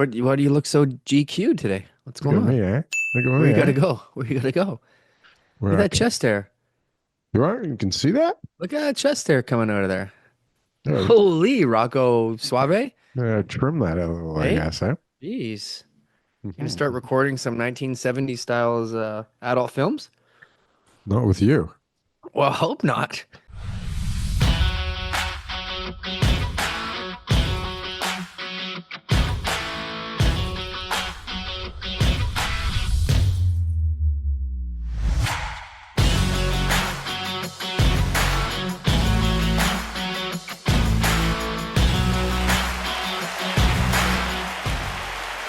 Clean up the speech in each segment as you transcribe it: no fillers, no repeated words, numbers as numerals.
Why do you look so GQ today? What's Look going at on? me, eh? Look at Where me, you gotta eh? go? Where you gotta go? Look Where at I that can, chest hair. you can see that? Look at that chest hair coming out of there. Yeah, Holy Rocco Suave. trim that a little, I Hey? guess, eh? Jeez. You gonna start recording some 1970s styles adult films? Not with you. Well, hope not.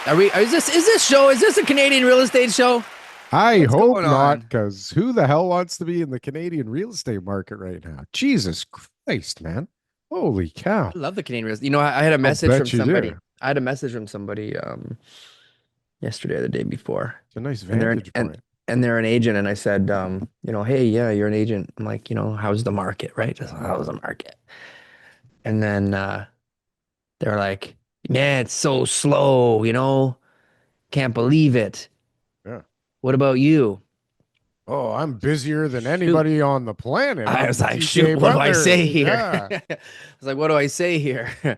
Is this a Canadian real estate show? I What's hope going not, on? because who the hell wants to be in the Canadian real estate market right now? Jesus Christ, man. Holy cow. I love the Canadian real estate. You know, I had a I'll message from bet you somebody. do. I had a message from somebody yesterday or the day before. It's a nice and they're an, vantage and point. and they're an agent, and I said, hey, yeah, you're an agent. I'm like, how's the market, right? Just how's the market? And then they're like, man, it's so slow, can't believe it. Yeah. What about you? Oh, I'm busier than Shoot. anybody on the planet. I I'm was the like, shoot, TK what do I say Butler. here? Yeah. I was like, what do I say here?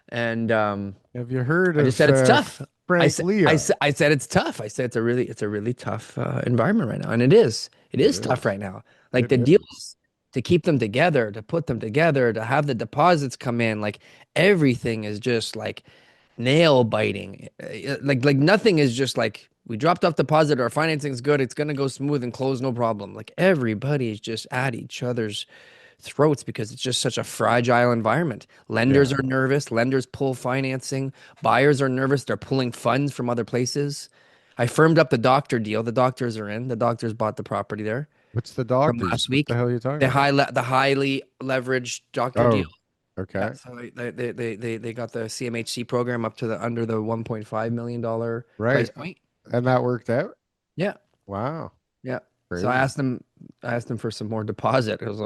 And Have you heard I just of said it's tough. I Frank said, I Leo? said, I said it's tough. I said it's a really tough environment right now, and it is. It It is tough is. right now. Like It the is. deals to keep them together, to put them together, to have the deposits come in, like everything is just like nail biting. Like nothing is just like we dropped off deposit, our financing's good, it's gonna go smooth and close, no problem. Like everybody's just at each other's throats because it's just such a fragile environment. Lenders Yeah. are nervous, lenders pull financing, buyers are nervous, they're pulling funds from other places. I firmed up the doctor deal. The doctors are in. The doctors bought the property there What's the from doctors? last What the week. hell are you talking The about? highly leveraged doctor deal. Oh, Yeah, okay. so they got the CMHC program up to the under the $1.5 million price Right. point. And that worked out? Yeah, Wow. yeah. So Crazy. I asked them for some more deposit. It was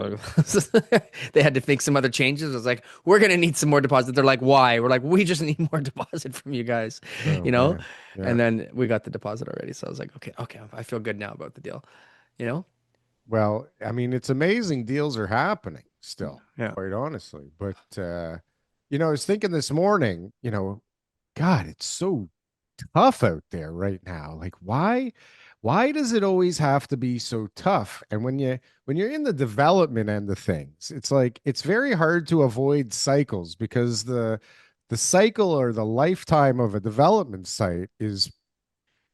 like they had to make some other changes. I was like, we're gonna need some more deposit. They're like, why? We're like, we just need more deposit from you guys, Oh, you know? man. Yeah. And then we got the deposit already. So I was like, okay, I feel good now about the deal, you know? Well, I mean, it's amazing deals are happening still, Yeah. quite honestly. But, I was thinking this morning, God, it's so tough out there right now. Like, why does it always have to be so tough? And when you're in the development end of things, it's like it's very hard to avoid cycles because the cycle or the lifetime of a development site is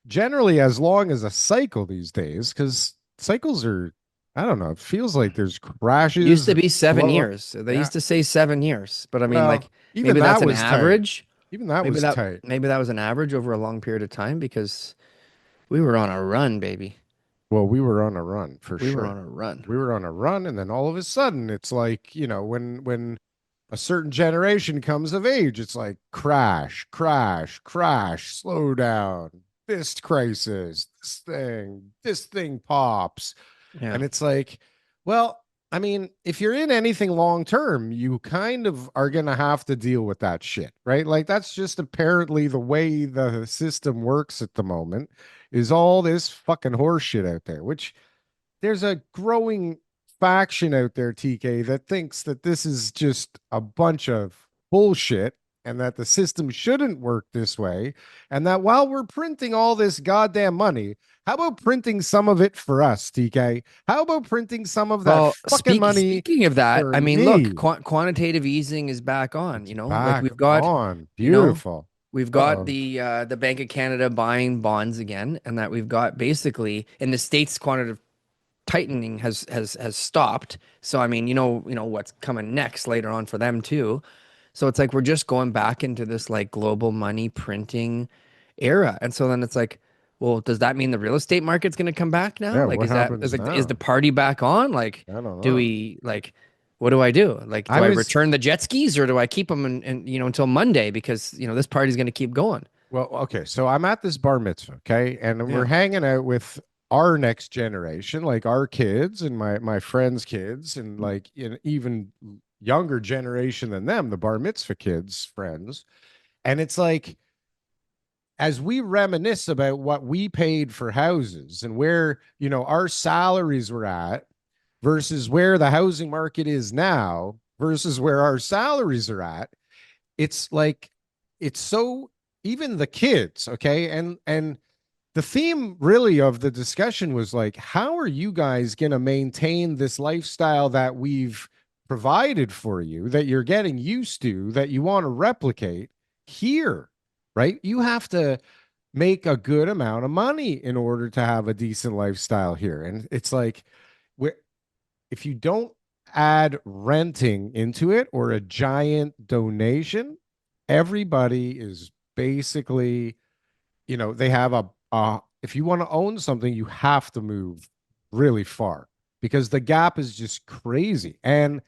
generally as long as a cycle these days because cycles are, I don't know, it feels like there's Used crashes to and be 7 years. blow. They Yeah. used to say 7 years, but I mean, Well, like even maybe that that's an was tight. average. Even that Maybe was that tight. maybe that was an average over a long period of time because we were on a run, baby. Well, we were on a run for We were on sure. a run. We were on a run, and then all of a sudden, it's like, when a certain generation comes of age, it's like crash, crash, crash, slow down, this crisis, this thing pops. Yeah. And it's like, well, I mean, if you're in anything long term, you kind of are going to have to deal with that shit, right? Like, that's just apparently the way the system works at the moment is all this fucking horse shit out there, which there's a growing faction out there, TK, that thinks that this is just a bunch of bullshit and that the system shouldn't work this way. And that while we're printing all this goddamn money, how about printing some of it for us, TK? How about printing some of that Well, fucking money speaking of that, for I mean, look, me? quantitative easing is back on, It's like back on. you know, Beautiful. we've got Uh-oh. the Bank of Canada buying bonds again, and that we've got basically in the States quantitative tightening has stopped. So I mean, what's coming next later on for them too. So it's like we're just going back into this like global money printing era. And so then it's like, well, does that mean the real estate market's going to come back now? Yeah, Like, what is that is happens like is the now? party back on? Like, I don't do know. we like what do I do? Like, I do I was return the jet skis or do I keep them and until Monday because this party's going to keep going? Well, okay, so I'm at this bar mitzvah, okay, and we're Yeah. hanging out with our next generation, like our kids and my friends' kids, and like an even younger generation than them, the bar mitzvah kids' friends, and it's like as we reminisce about what we paid for houses and where, our salaries were at versus where the housing market is now versus where our salaries are at, it's like, it's so, even the kids, okay? And the theme really of the discussion was like, how are you guys going to maintain this lifestyle that we've provided for you, that you're getting used to, that you want to replicate here, right? You have to make a good amount of money in order to have a decent lifestyle here. And it's like, if you don't add renting into it or a giant donation, everybody is basically, they have if you want to own something, you have to move really far because the gap is just crazy. And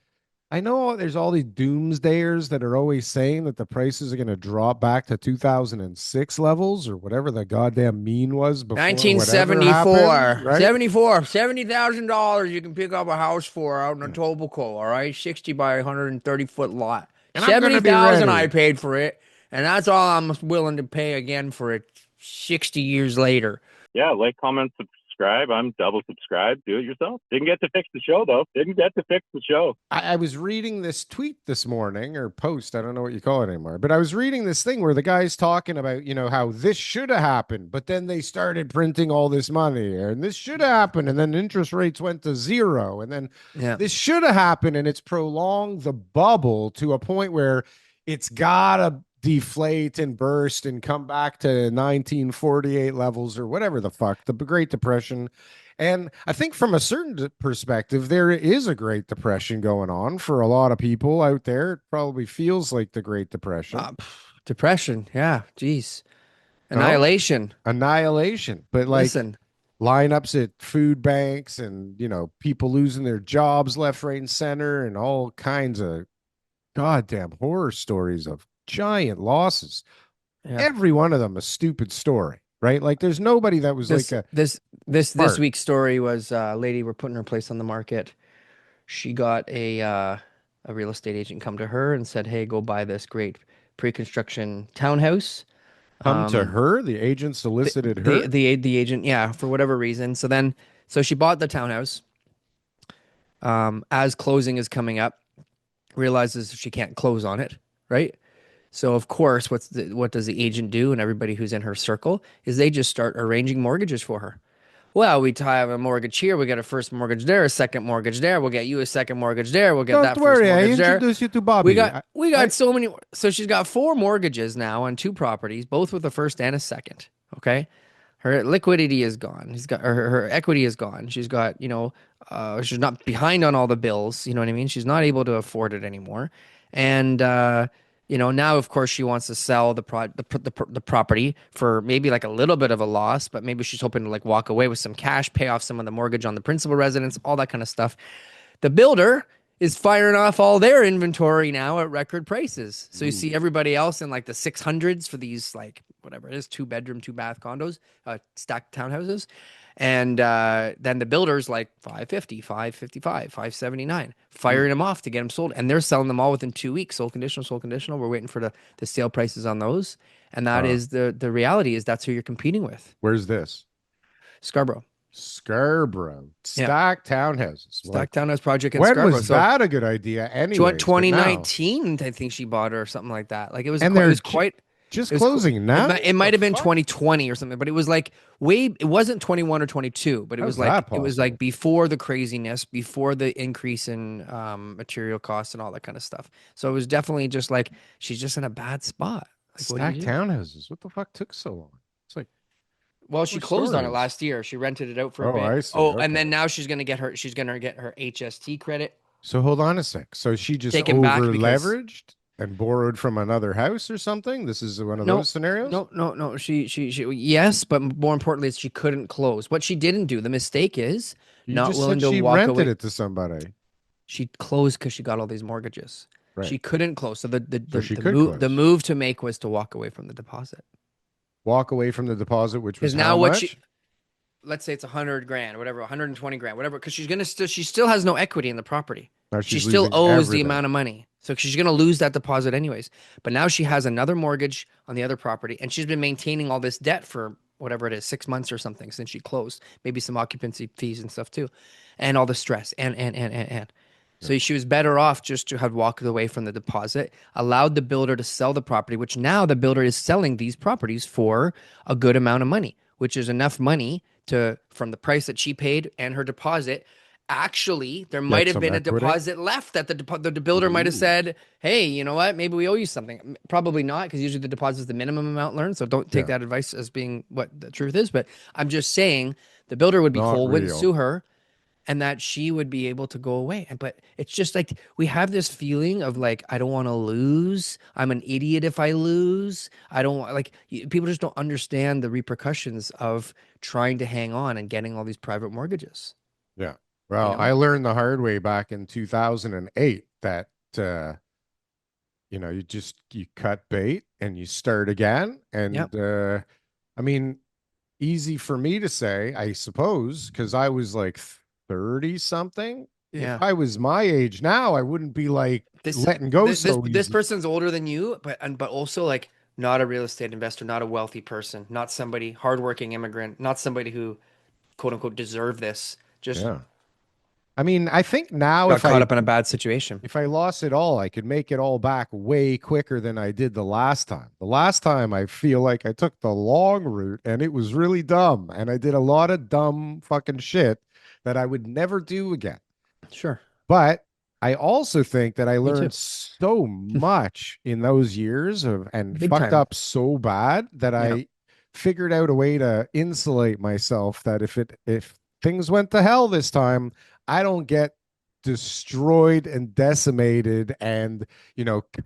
I know there's all these doomsdayers that are always saying that the prices are going to drop back to 2006 levels or whatever the goddamn mean was before whatever happened, 1974, right? 74, $70,000 you can pick up a house for out in Etobicoke, all right? 60 by 130-foot lot. And I'm going to be 70,000 I ready. paid for it, and that's all I'm willing to pay again for it 60 years later. Yeah, like, comment, subscribe. I'm double subscribed. Do it yourself. Didn't get to fix the show, though. Didn't get to fix the show. I was reading this tweet this morning or post, I don't know what you call it anymore, but I was reading this thing where the guy's talking about, how this should have happened, but then they started printing all this money and this should have happened. And then interest rates went to zero. And then Yeah. this should have happened. And it's prolonged the bubble to a point where it's got to deflate and burst and come back to 1948 levels or whatever the fuck, the Great Depression. And I think from a certain perspective, there is a Great Depression going on for a lot of people out there. It probably feels like the Great Depression. Depression. Yeah. Jeez. No? Annihilation. Annihilation. But like Listen. lineups at food banks and, people losing their jobs left, right, and center and all kinds of goddamn horror stories of giant losses. Yeah. Every one of them a stupid story, right? Like there's nobody that was This like a this smart. week's story was a lady, we're putting her place on the market. She got a real estate agent come to her and said, "Hey, go buy this great pre-construction townhouse." Come to Um, her, the agent the, solicited the her. the agent, yeah, for whatever reason. So she bought the townhouse. As closing is coming up, realizes she can't close on it, right? So of course, what does the agent do? And everybody who's in her circle is they just start arranging mortgages for her. Well, we have a mortgage here. We get a first mortgage there, a second mortgage there. We'll get you a second mortgage there. We'll get Don't that first worry, I mortgage there. introduce you to We Bobby. got I, we I got so many. So she's got four mortgages now on two properties, both with a first and a second. Okay, her liquidity is gone. He's got her equity is gone. She's got she's not behind on all the bills. You know what I mean? She's not able to afford it anymore, and now of course she wants to sell the property for maybe like a little bit of a loss, but maybe she's hoping to like walk away with some cash, pay off some of the mortgage on the principal residence, all that kind of stuff. The builder is firing off all their inventory now at record prices. So you see everybody else in like the 600s for these like whatever it is, 2 bedroom, 2 bath condos, stacked townhouses. And then the builders like 550, 555, 579, firing them off to get them sold. And they're selling them all within 2 weeks. Sold conditional, sold conditional. We're waiting for the sale prices on those. And that is the reality is that's who you're competing with. Where's this? Scarborough. Scarborough. Yeah. Stacked townhouses. Like, Stacked Townhouse project in when Scarborough. was So that a good idea anyways? But now, 2019, I think she bought it or something like that. Like and it they're was quite just it was closing now? it might The have been fuck? 2020 or something, but it was like it wasn't 21 or 22, but How's that it was like possible? before the craziness, before the increase in material costs and all that kind of stuff. So it was definitely just like she's just in a bad spot. Like what do Stacked you do? townhouses. What the fuck took so long? It's like Well, she four closed on it stories. last year. She rented it out for a Oh, bit. I see. Oh, and then Okay. now she's gonna get her HST credit So hold on a sec. So she just taken back over because leveraged and borrowed from another house or something? This is one of no, those scenarios? no. She yes, but more importantly, is she couldn't close. What she didn't do, the mistake is You not just said willing to she walk rented away. it to somebody. She closed because she got all these mortgages. Right. She couldn't close. So So she could the close. move to make was to walk away from the deposit. Walk away from the deposit, which was Because how now what she much? let's say it's 100 grand, whatever, 120 grand, whatever, because she still has no equity in the property. Now She she's still losing owes the everything. amount of money. So she's going to lose that deposit anyways. But now she has another mortgage on the other property, and she's been maintaining all this debt for whatever it is, 6 months or something since she closed. Maybe some occupancy fees and stuff too. And all the stress and. So she was better off just to have walked away from the deposit, allowed the builder to sell the property, which now the builder is selling these properties for a good amount of money, which is enough money to, from the price that she paid and her deposit. Actually, there might have some been a equity. deposit left that the builder might have said, "Hey, you know what? Maybe we owe you something." Probably not, because usually the deposit is the minimum amount learned. So don't take that advice as being what the truth is. But I'm just saying the builder would be Not whole, wouldn't real. sue her, and that she would be able to go away. But it's just like we have this feeling of like, I don't want to lose. I'm an idiot if I lose. I don't want, like, people just don't understand the repercussions of trying to hang on and getting all these private mortgages. Yeah. Well, You know? I learned the hard way back in 2008 that you cut bait and you start again. And Yep. I mean, easy for me to say, I suppose, because I was like 30 something. If Yeah. I was my age now, I wouldn't be like This letting go this so this easy. person's older than you, but also like not a real estate investor, not a wealthy person, not somebody hardworking immigrant, not somebody who quote unquote deserved this. Just Yeah. I mean, I think now got caught up in a bad situation. if I lost it all, I could make it all back way quicker than I did the last time. The last time I feel like I took the long route and it was really dumb. And I did a lot of dumb fucking shit that I would never do again. Sure. But I also think that I Me too. learned so much in those years and Big fucked time. up so bad that Yeah. I figured out a way to insulate myself that if things went to hell this time, I don't get destroyed and decimated and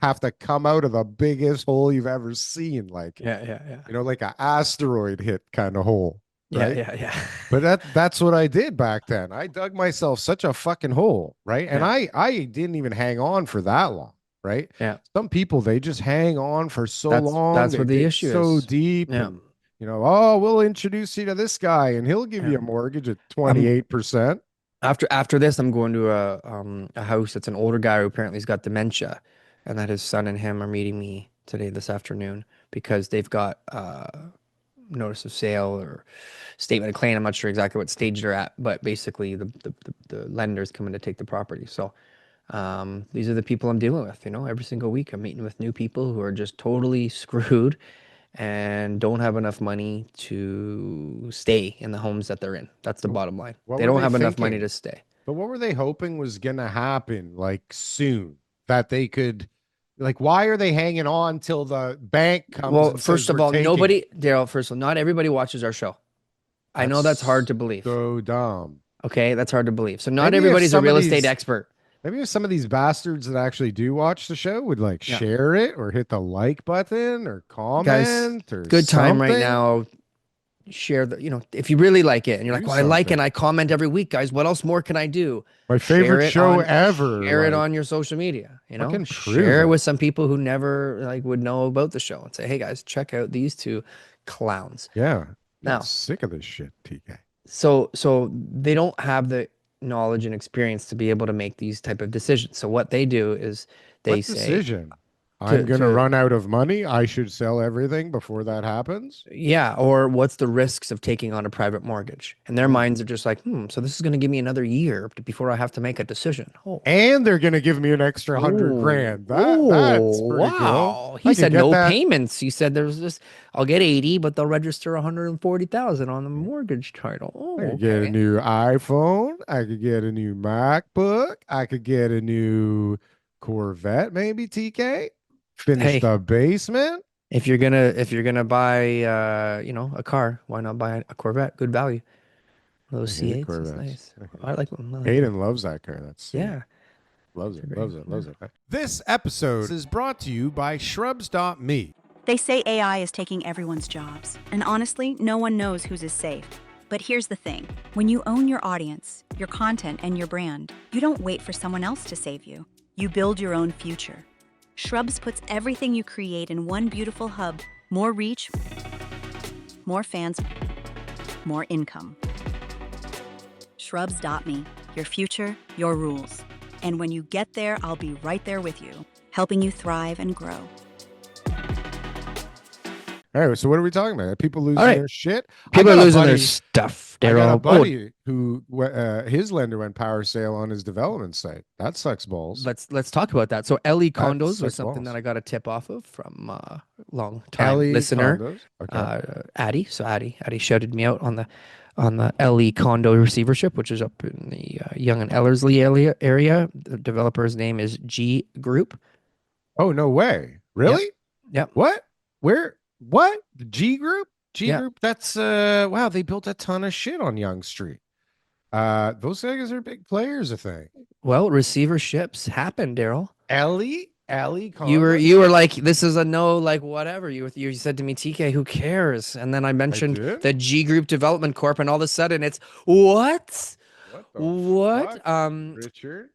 have to come out of the biggest hole you've ever seen, like Yeah. like an asteroid hit kind of hole, right? Yeah. But that's what I did back then. I dug myself such a fucking hole, right? And Yeah. I didn't even hang on for that long, right? Yeah. Some people, they just hang on for so That's long. that's They what the dig issue so is. deep Yeah. and oh, we'll introduce you to this guy and he'll give you Yeah. a mortgage at I'm 28%. after this, I'm going to a house that's an older guy who apparently has got dementia, and that his son and him are meeting me today this afternoon because they've got notice of sale or statement of claim. I'm not sure exactly what stage they're at, but basically the lender's coming to take the property. So these are the people I'm dealing with. Every single week I'm meeting with new people who are just totally screwed and don't have enough money to stay in the homes that they're in. That's the bottom line. What They were don't they have enough money thinking? to stay. But what were they hoping was going to happen like soon that they could, like, why are they hanging on till the bank comes Well, and says first of we're all, taking it? Daryl, first of all, not everybody watches our show. I know that's hard That's to believe. so dumb. Okay, that's hard to believe. So not Maybe if everybody's a some of real estate these expert. maybe if some of these bastards that actually do watch the show would like Yeah. share it or hit the like button or Guys, comment or good time right something. now. Share if you really like it and you're like, Do well, I like it something. and I comment every week, guys. What else more can I do? My Share favorite it show on ever. share it like, on your social media, fucking prove share it it. with some people who never would know about the show and say, hey guys, check out these two clowns. Yeah. Now, I'm sick of this shit, TK. so they don't have the knowledge and experience to be able to make these type of decisions. So what they do is they What say decision? I'm going to run out of money. I should sell everything before that happens. yeah, or what's the risks of taking on a private mortgage? And their minds are just like, so this is going to give me another year before I have to make a decision. Oh, And they're going to give me an extra 100 grand. That's pretty cool. wow. I He could said get no that. payments. He said there's this, I'll get 80, but they'll register 140,000 on the mortgage title. Oh, I could get a okay. new iPhone. I could get a new MacBook. I could get a new Corvette, maybe, TK. Finish Hey, the basement. if you're gonna buy a car, why not buy a Corvette? Good value. Those I hate C8s, that's Corvettes. nice. I like them. I like them. Hayden loves that car. That's Yeah. loves it, They're loves great. it, loves it. This episode is brought to you by Shrubs.me. They say AI is taking everyone's jobs, and honestly, no one knows whose is safe. But here's the thing. When you own your audience, your content, and your brand, you don't wait for someone else to save you. You build your own future. Shrubs puts everything you create in one beautiful hub. More reach, more fans, more income. Shrubs.me, your future, your rules. And when you get there, I'll be right there with you, helping you thrive and grow. All right, so what are we talking about? People losing All right. their shit? People are losing their stuff, I got a Darryl. buddy who his lender went power sale on his development site. That sucks balls. Let's talk about that. So LE That condos was sucks something balls. that I got a tip off of from long time LE listener, condos. Okay. Addie. So Addie shouted me out on the LE condo receivership, which is up in the Young and Ellerslie area. The developer's name is G Group. Oh, no way. Yep. Really? Yep. What? Where? What? The G Group? G Yep. Group? That's wow, they built a ton of shit on Young Street. Those guys are big players, I think. Well, receiverships happen, Darryl. Ellie condos? You were like, this is a no, like whatever. You said to me, TK, who cares? And then I mentioned did? the G Group Development Corp, and all of a sudden it's what? What the What? fuck, Richard?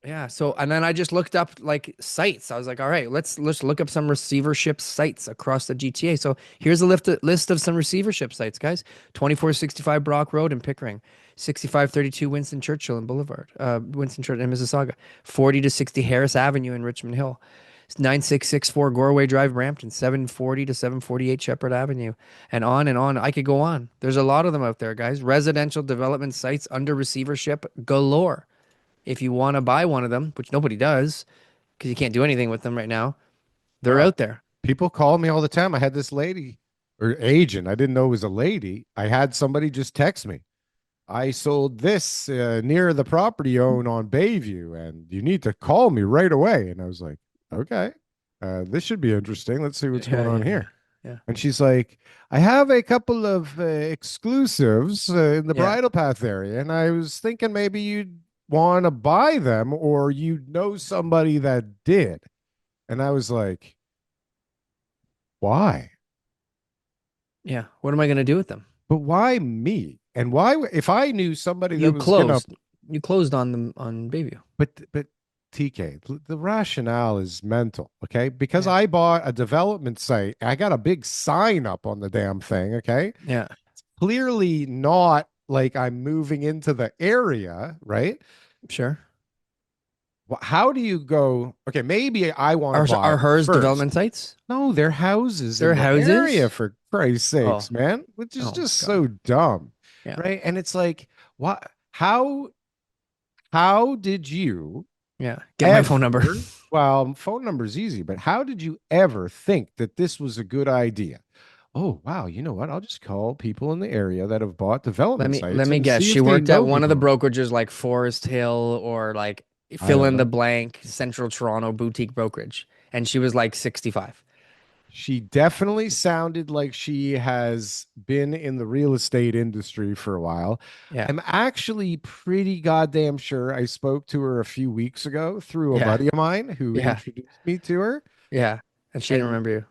Yeah. So, and then I just looked up like sites. I was like, all right, let's look up some receivership sites across the GTA. So here's a list of some receivership sites, guys. 2465 Brock Road in Pickering, 6532 Winston Churchill in Boulevard, Winston Churchill in Mississauga, 40 to 60 Harris Avenue in Richmond Hill, 9664 Goreway Drive, Brampton, 740 to 748 Shepherd Avenue, and on and on. I could go on. There's a lot of them out there, guys. Residential development sites under receivership galore. If you want to buy one of them, which nobody does because you can't do anything with them right now, they're out there. People call me all the time. I had this lady or agent. I didn't know it was a lady. I had somebody just text me. I sold this near the property you own on Bayview, and you need to call me right away. And I was like, okay, this should be interesting. Let's see what's going on here. Yeah. And she's like, I have a couple of exclusives in the Bridle Path area, and I was thinking maybe you'd want to buy them or you know somebody that did. And I was like, why? Yeah. What am I going to do with them? But why me? And why, if I knew somebody You that was closed. You closed on them on Bayview. but TK, the rationale is mental, okay? Because I bought a development site, I got a big sign up on the damn thing, okay? Yeah. It's clearly not like I'm moving into the area, right? Sure. Well, how do you go? Okay, maybe I want to buy Are hers first. development sites? No, they're houses. They're in the houses? area, for Christ's sakes, Oh. man. Which is Oh, just God. so dumb, Yeah. right? And it's like, what? How did you? Yeah. Get my phone number. Well, phone number's easy, but how did you ever think that this was a good idea? Oh, wow. You know what? I'll just call people in the area that have bought development sites. Let me guess. see if She they worked know at one of the people. brokerages like Forest Hill or like I fill don't in the know. blank Central Toronto boutique brokerage. And she was like 65. She definitely sounded like she has been in the real estate industry for a while. Yeah. I'm actually pretty goddamn sure I spoke to her a few weeks ago through a Yeah. buddy of mine who Yeah. introduced me to her. Yeah. And she didn't And- remember you.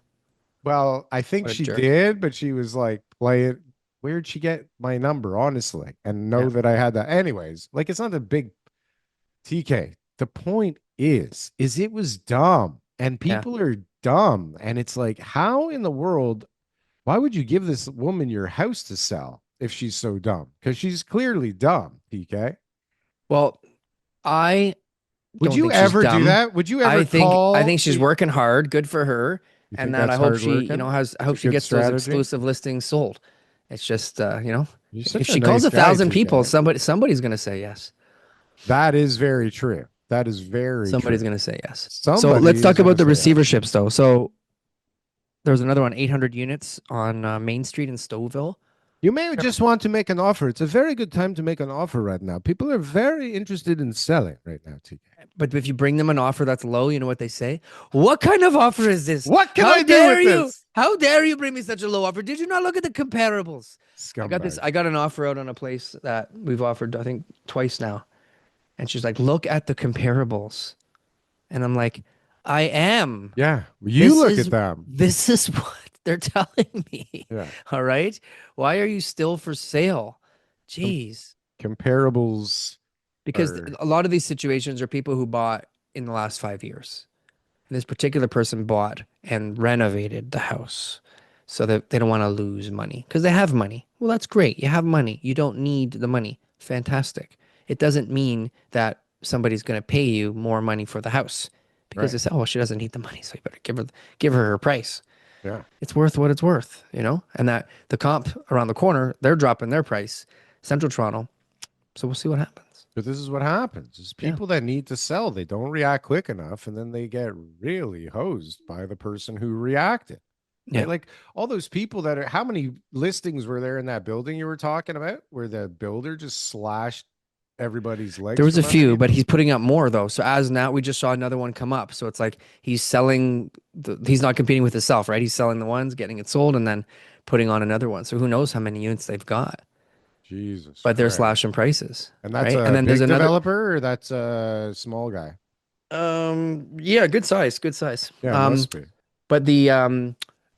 Well, I think What a she jerk. did, but she was like, play it. Where'd she get my number, honestly? And know Yeah. that I had that. Anyways, like it's not a big TK. The point is it was dumb and Yeah. people are dumb. And it's like, how in the world, why would you give this woman your house to sell if she's so dumb? Because she's clearly dumb, TK. Well, I Would don't you think she's ever do dumb. that? Would you ever call? I think she's working hard. Good for her. You And think that I that's hope hard she, working? I hope It's a she good gets those strategy? exclusive listings sold. It's just, You're such if a she calls nice guy, 1,000 people, TK. somebody's going to say yes. That is very true. That is very Somebody's true. going to say yes. Somebody So let's talk is gonna about the say yes. receiverships, though. So there's another one, 800 units on Main Street in Stouffville. You may just want to make an offer. It's a very good time to make an offer right now. People are very interested in selling right now, TK. But if you bring them an offer that's low, you know what they say? What kind of offer is this? What can How I do dare with you? this? How dare you bring me such a low offer? Did you not look at the comparables? Scumbag. I got an offer out on a place that we've offered, I think, twice now. And she's like, look at the comparables. And I'm like, I am. Yeah, you This look is- at them. This is what they're telling me. Yeah, All right. Why are you still for sale? Jeez. comparables. Because are- a lot of these situations are people who bought in the last 5 years. And this particular person bought and renovated the house. so that they don't want to lose money because they have money. Well, that's great. You have money. You don't need the money. Fantastic. It doesn't mean that somebody's going to pay you more money for the house because Right. they say, "Oh, she doesn't need the money, so you better give her her price." Yeah. It's worth what it's worth, And that the comp around the corner, they're dropping their price, Central Toronto. So we'll see what happens. But this is what happens is Yeah. people that need to sell, they don't react quick enough, and then they get really hosed by the person who reacted. Yeah. Right? Like all those people that are, how many listings were there in that building you were talking about where the builder just slashed everybody's There legs was a from few, underneath but them? he's putting up more though. So as now we just saw another one come up. So it's like he's selling he's not competing with himself, right? He's selling the ones, getting it sold, and then putting on another one. So who knows how many units they've got, Jesus but they're Christ. slashing prices, And that's right? And a then there's big another, developer or that's a small guy? yeah, good size, good size. Yeah, must be. But the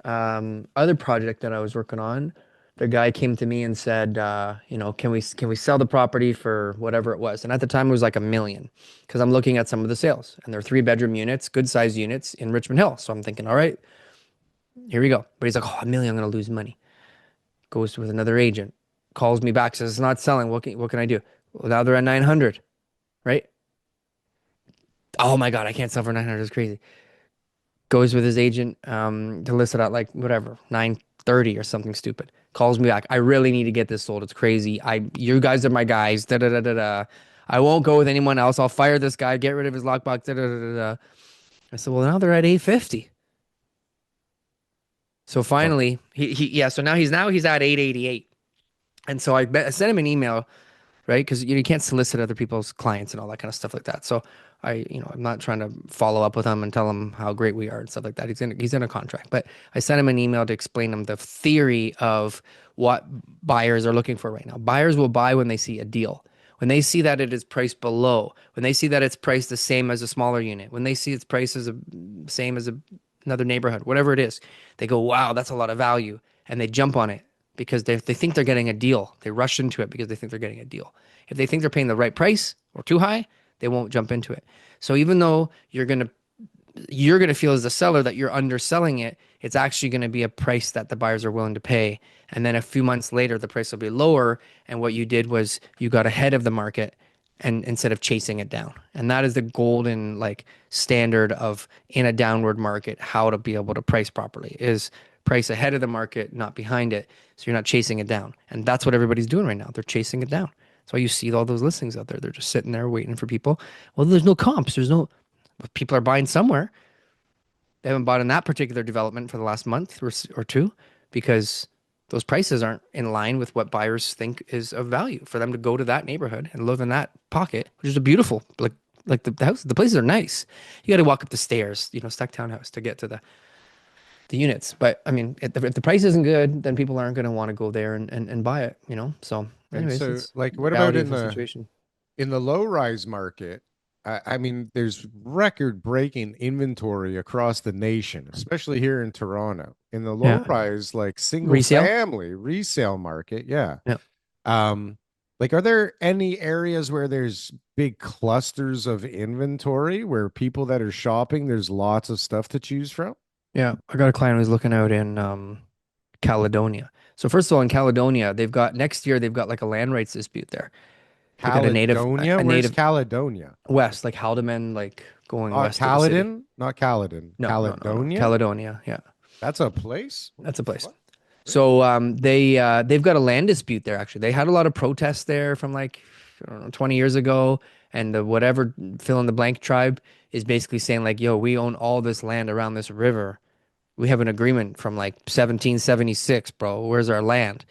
other project that I was working on, the guy came to me and said, can we sell the property for whatever it was? And at the time, it was like 1 million, because I'm looking at some of the sales, and they're 3 bedroom units, good size units in Richmond Hill. So I'm thinking, all right, here we go. But he's like, oh, 1 million, I'm gonna lose money. Goes with another agent, calls me back, says it's not selling. What can I do? Well, now they're at 900, right? Oh my God, I can't sell for 900. It's crazy. Goes with his agent to list it at like whatever 930 or something stupid. Calls me back. I really need to get this sold. It's crazy. You guys are my guys. Da da da da da. I won't go with anyone else. I'll fire this guy. Get rid of his lockbox. Da da da da da. I said, well, now they're at 850. So So finally, yeah. So now he's at 888. And so I sent him an email, right? Because you can't solicit other people's clients and all that kind of stuff like that. So I'm not trying to follow up with him and tell him how great we are and stuff like that. He's in a contract, but I sent him an email to explain him the theory of what buyers are looking for right now. Buyers will buy when they see a deal. When they see that it is priced below, when they see that it's priced the same as a smaller unit, when they see its price is same as another neighborhood, whatever it is, they go, wow, that's a lot of value. And they jump on it because they think they're getting a deal. They rush into it because they think they're getting a deal. If they think they're paying the right price or too high, they won't jump into it. So even though you're gonna feel as a seller that you're underselling it, it's actually gonna be a price that the buyers are willing to pay. And then a few months later, the price will be lower. And what you did was you got ahead of the market and instead of chasing it down. And that is the golden like standard of in a downward market, how to be able to price properly is price ahead of the market, not behind it. So you're not chasing it down. And that's what everybody's doing right now. They're chasing it down. That's why you see all those listings out there. They're just sitting there waiting for people. Well, there's no comps. People are buying somewhere. They haven't bought in that particular development for the last month or two because those prices aren't in line with what buyers think is of value for them to go to that neighborhood and live in that pocket, which is a beautiful, like the house, the places are nice. You got to walk up the stairs, stack townhouse to get to the units. But I mean, if the price isn't good, then people aren't going to want to go there and buy it. So and anyways, so it's like what about reality of the situation. in the low rise market? I mean, there's record breaking inventory across the nation, especially here in Toronto. In the low Yeah. rise, like single Resale. family resale market, yeah. Yeah. Um, like, are there any areas where there's big clusters of inventory where people that are shopping, there's lots of stuff to choose from? Yeah. I got a client who's looking out in Caledonia. So first of all, in Caledonia, next year they've got like a land rights dispute there. They got a native Caledonia? a Where's native Caledonia? west, like Haldeman, like going Oh, west of the city. Caledon? Not Caledon. No. Caledonia? Caledonia. Yeah. That's a place? What That's a the place. fuck? So they've got a land dispute there actually. They had a lot of protests there from like I don't know 20 years ago, and the whatever fill in the blank tribe is basically saying like, yo, we own all this land around this river. We have an agreement from like 1776, bro. Where's our land?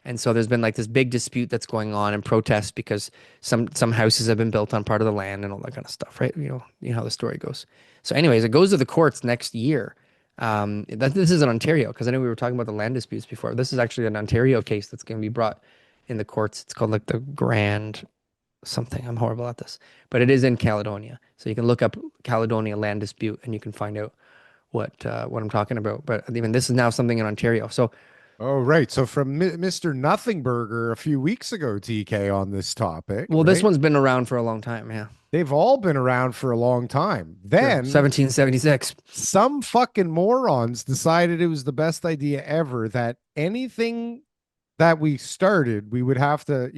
And so there's been like this big dispute that's going on and protests because some houses have been built on part of the land and all that kind of stuff, right? You know how the story goes. So, anyways, it goes to the courts next year. This is in Ontario because I know we were talking about the land disputes before. This is actually an Ontario case that's going to be brought in the courts. It's called like the Grand something. I'm horrible at this, but it is in Caledonia. So you can look up Caledonia land dispute and you can find out what I'm talking about. But even this is now something in Ontario. So Oh, right. So from Mr. Nothing Burger a few weeks ago, TK, on this topic, Well, this right? one's been around for a long time. Yeah, They've all been around for a long time. sure. Then 1776. some fucking morons decided it was the best idea ever that anything that we started, we would have to,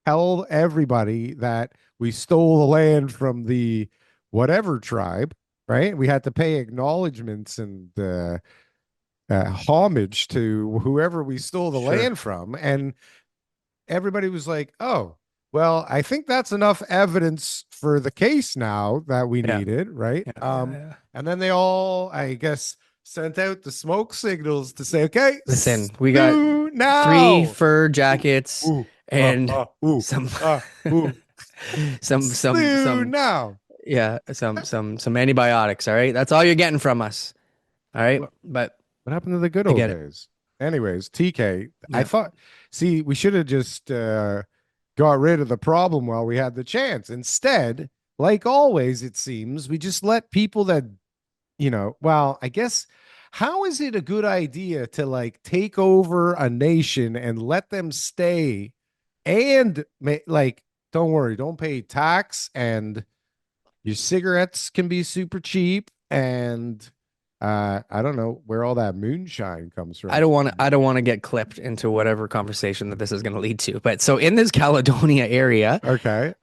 tell everybody that we stole the land from the whatever tribe, right? We had to pay acknowledgments and homage to whoever we stole the Sure. land from. And everybody was like, oh, well, I think that's enough evidence for the case now that we Yeah. needed, right? Yeah. And then they all, I guess, sent out the smoke signals to say, okay, Listen, we got sue 3 now. fur jackets Ooh, and ooh, some ooh. Sue some now. yeah, some antibiotics, all right? That's all you're getting from us. All right? What But happened to the good I old get it. days? Anyways, TK, I Yeah. thought, see, we should have just got rid of the problem while we had the chance. Instead, like always, it seems, we just let people that, well, I guess, how is it a good idea to like take over a nation and let them stay and like, don't worry, don't pay tax and your cigarettes can be super cheap and I don't know where all that moonshine comes from. I don't want to get clipped into whatever conversation that this is going to lead to. But so in this Caledonia area, Okay.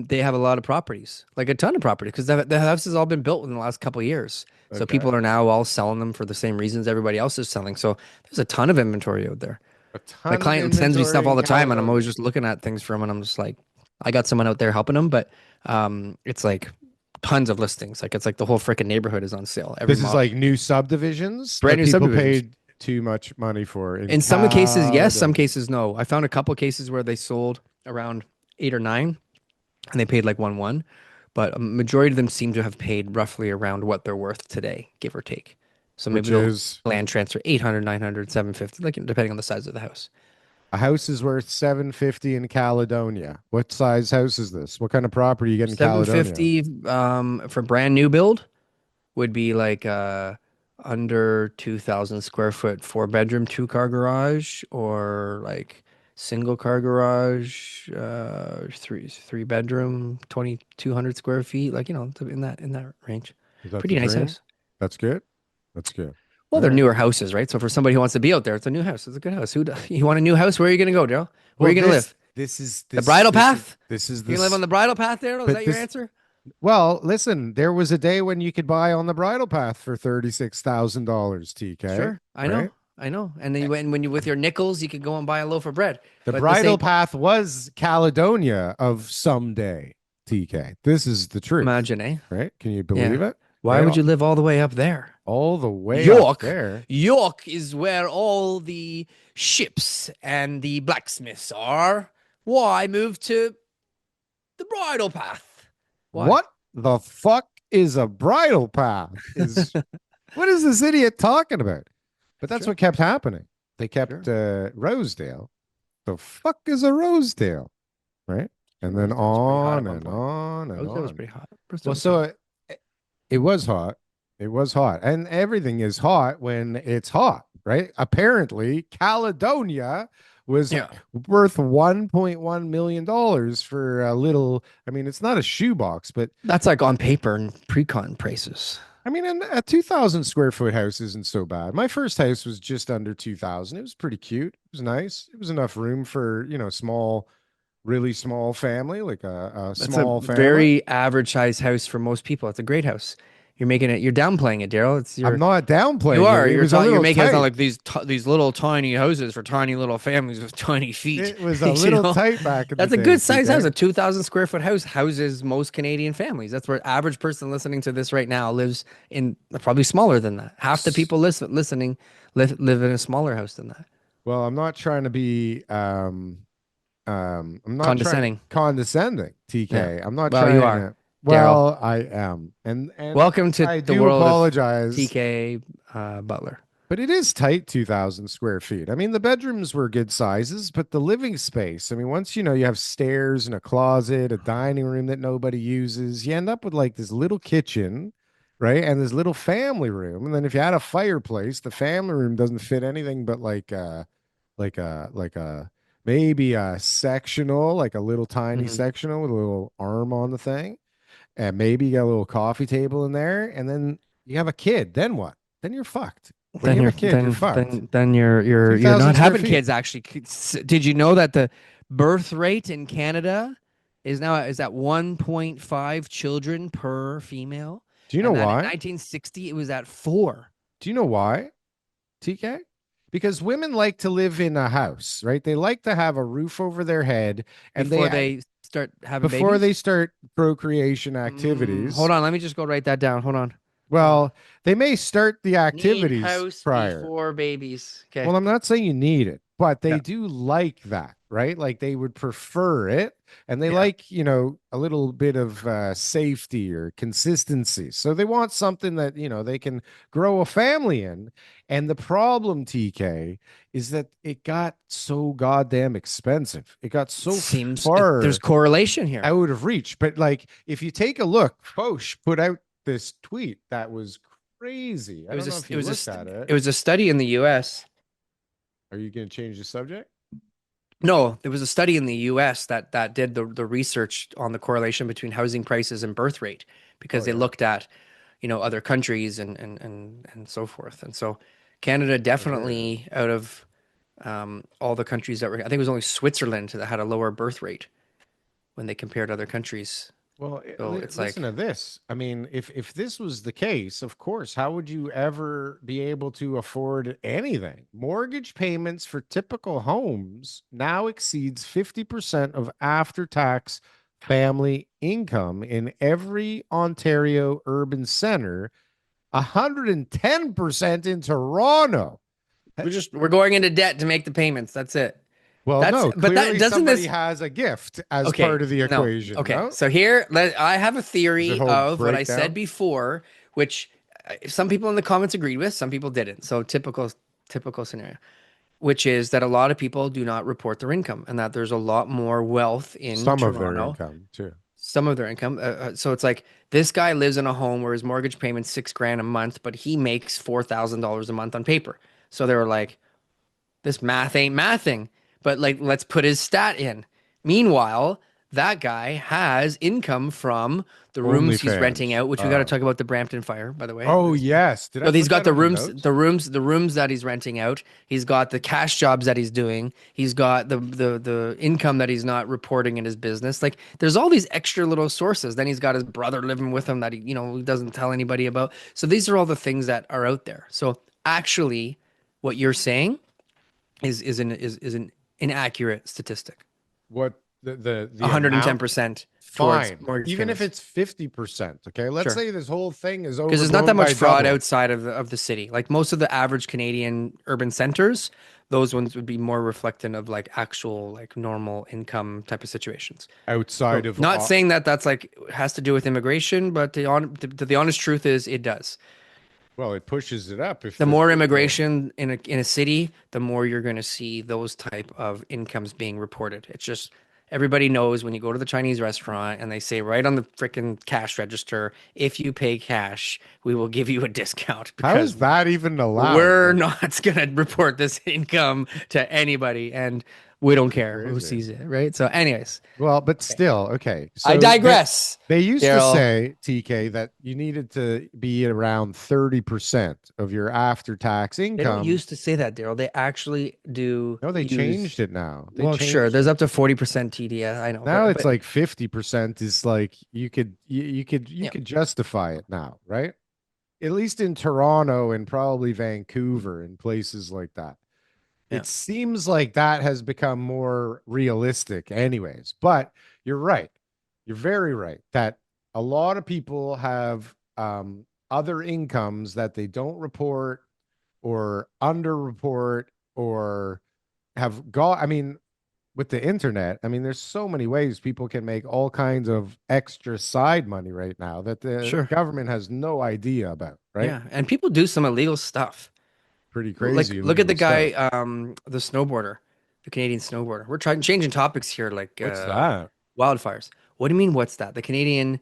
they have a lot of properties, like a ton of property, because the house has all been built in the last couple of years. So Okay. people are now all selling them for the same reasons everybody else is selling. So there's a ton of inventory out there. A My ton of client sends me stuff inventory all in the time, and I'm always Caledonia. just looking at things from, and I'm just like, I got someone out there helping them, but it's like tons of listings. Like it's like the whole freaking neighborhood is on sale. Every This is month, like new subdivisions brand that new people subdivisions. paid too much money for in In some cases, yes. Some Caledonia. cases, no. I found a couple cases where they sold around 8 or 9, and they paid like 1-1. But a majority of them seem to have paid roughly around what they're worth today, give or take. So maybe Which they'll is land transfer 800, 900, 750, like depending on the size of the house. a house is worth 750 in Caledonia. What size house is this? What kind of property you get in Caledonia? 750 for brand new build would be like under 2,000 square foot, 4 bedroom, 2 car garage, or like single car garage, three bedroom, 2,200 square feet, like in that range. Is that the Pretty nice dream? house. That's good. That's good. Well, All they're right. newer houses, right? So for somebody who wants to be out there, it's a new house. It's a good house. You want a new house? Where are you gonna go, Daryl? Where are Well, you gonna live? this is The bridal this is path? this is You gonna live on this the bridal path, Daryl? Is but that your this answer? well, listen, there was a day when you could buy on the bridal path for $36,000, TK, Sure, I know, right? I know. And then when you with your nickels, you could go and buy a loaf of bread. The But this bridal ain't path was Caledonia of someday, TK. This is the truth, imagine, eh? right? Can you Yeah. believe it? Why Right? would you live all the way up there? All the way up York. there. York is where all the ships and the blacksmiths are. Why move to the bridal path? Why? What the fuck is a bridal path? Is what is this idiot talking about? But that's Sure. what kept happening. They kept Sure. Rosedale. The fuck is a Rosedale? Right? And then Rosedale was pretty hot at on one and point. on and Rosedale was on. pretty hot. Well, Rosedale was so pretty it was hot. It was hot. And everything is hot when it's hot, right? Apparently, Caledonia was Yeah. worth $1.1 million for a little, I mean, it's not a shoebox, but That's like on paper and pre-con prices. I mean, a 2,000 square foot house isn't so bad. My first house was just under 2,000. It was pretty cute. It was nice. It was enough room for, really small family, like a That's a small family. very average size house for most people. It's a great house. You're downplaying it, Daryl. It's I'm your not downplaying You are. it. It was a You're little making it sound tight. like these little tiny houses for tiny little families with tiny feet. It was a little tight back in the That's a day, good size TK. house. A 2,000 square foot house houses most Canadian families. That's where average person listening to this right now lives in, probably smaller than that. Half the people listening live in a smaller house than that. Well, I'm not trying to be I'm not trying Condescending. condescending, TK. Yeah. I'm not Well, trying you are, to well, I am. And Welcome to I the do world of apologize. TK Butler. But it is tight, 2,000 square feet. I mean, the bedrooms were good sizes, but the living space, I mean, once you have stairs and a closet, a dining room that nobody uses, you end up with like this little kitchen right? And this little family room. And then if you had a fireplace, the family room doesn't fit anything but like a maybe a sectional, like a little tiny Mhm. sectional with a little arm on the thing. And maybe you got a little coffee table in there, and then you have a kid. Then what? Then you're fucked. When you Then have you're a kid, you're fucked. then you're 2,000 not square having feet. kids actually. Did you know that the birth rate in Canada is at 1.5 children per female, Do you know and that in why? 1960 it was at 4 Do you know why, TK? Because women like to live in a house, right? They like to have a roof over their head, and before they start having before babies. they start procreation Hold activities. on, let me just go write that down. Hold on. Well, they may start the Need activities house prior. before babies. Okay. Well, I'm not saying you need it, but they Yeah. do like that, right? Like they would prefer it, and they Yeah. like, a little bit of safety or consistency. So they want something that, they can grow a family in. And the problem, TK, is that it got so goddamn expensive. It got It so seems there's far correlation here. out of reach. But like, if you take a look, Foch put out this tweet that was crazy. I don't know if you looked at it. It was a study in the US. Are you going to change the subject? No, there was a study in the US that did the research on the correlation between housing prices and birth rate because Oh they yeah. looked at, other countries and so forth. And so Canada Oh, there it is. definitely out of all the countries that were, I think it was only Switzerland that had a lower birth rate when they compared other countries. Well, So it's listen like, to this. I mean, if this was the case, of course, how would you ever be able to afford anything? Mortgage payments for typical homes now exceeds 50% of after-tax family income in every Ontario urban center, 110% in Toronto. we're going into debt to make the payments. That's it. Well, no, But that clearly doesn't somebody this has a gift as Okay, part of the no. equation, Okay, no? so here I have a Is it theory whole of what I said breakdown? before, which some people in the comments agreed with, some people didn't. So typical scenario, which is that a lot of people do not report their income, and that there's a lot more wealth in Some of their Toronto. income, too. Some of their income. So it's like this guy lives in a home where his mortgage payment's 6 grand a month, but he makes $4,000 a month on paper. So they were like, this math ain't mathing, but like let's put his stat in. Meanwhile, that guy has income from the rooms he's renting OnlyFans. out, which we got to talk about the Brampton fire, by the way. Oh, yes. Did I So he's put got that the in the rooms, notes? the rooms that he's renting out. He's got the cash jobs that he's doing. He's got the income that he's not reporting in his business. Like there's all these extra little sources. Then he's got his brother living with him that he doesn't tell anybody about. So these are all the things that are out there. So actually, what you're saying is an inaccurate statistic. What the amount? 110% towards Fine. mortgage Even if payments. it's 50%. Okay. Let's Sure. say this whole thing is Because there's not that overblown much by fraud double. outside of the city. Like most of the average Canadian urban centers, those ones would be more reflective of like actual like normal income type of situations. Outside So of not saying that that's like has to do with immigration, but the honest truth is it does. well, it pushes it up if The the more people. immigration in a city, the more you're going to see those type of incomes being reported. It's just everybody knows when you go to the Chinese restaurant and they say right on the freaking cash register, if you pay cash, we will give you a discount How is because that even allowed? we're Like, not going to report this income to anybody and we don't care who crazy. sees it, right? So anyways, Well, but still, okay. I So digress. they used to Darryl, say, TK, that you needed to be around 30% of your after-tax they don't income. used to say that, Daryl. They actually do No, they use. changed it now. They Well, sure. changed There's it. up to 40% TDS. I know, Now it's but like 50% is like you yeah, could justify it now, right? At least in Toronto and probably Vancouver and places like that. yeah, It seems like that has become more realistic anyways. But you're right. You're very right that a lot of people have other incomes that they don't report or underreport or have got. I mean, with the internet, I mean, there's so many ways people can make all kinds of extra side money right now that the sure, government has no idea about, right? yeah. And people do some illegal stuff. Pretty Like, crazy look at the illegal guy, stuff. the snowboarder, the Canadian snowboarder. We're trying changing topics here, like What's that? wildfires. What do you mean? What's that? The Canadian.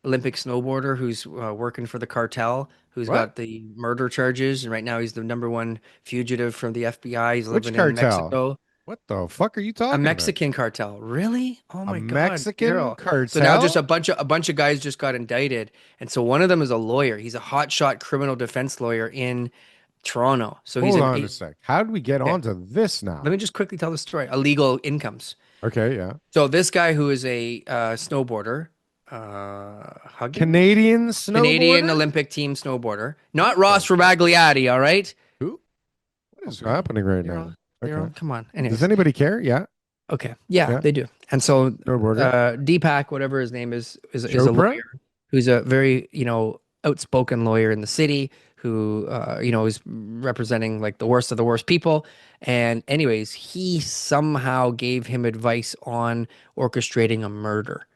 Olympic snowboarder who's working for the cartel, who's What? got the murder charges, and right now he's the #1 fugitive from the FBI. He's Which living in cartel? Mexico. What the fuck are you A talking about? Mexican cartel. Really? Oh A my God, Mexican Darryl. So now just cartel? a bunch of guys just got indicted. And so one of them is a lawyer. He's a hotshot criminal defense lawyer in Toronto. So Hold on a sec. How did we get okay. onto this Let now? me just quickly tell the story. Illegal incomes. Okay, yeah. So this guy who is a snowboarder, Huggins? Canadian Canadian snowboarder? Olympic team snowboarder. Not The Ross Rabagliati, all right? who? What Oh, is really? happening right Daryl, now? Okay. Daryl, come on. Does Anyways. anybody care? Yeah. Okay. Yeah, Yeah. they do. And so Snowboarder. Deepak, whatever his name is a Chopra? lawyer who's a very, outspoken lawyer in the city who is representing like the worst of the worst people. And anyways, he somehow gave him advice on orchestrating a murder.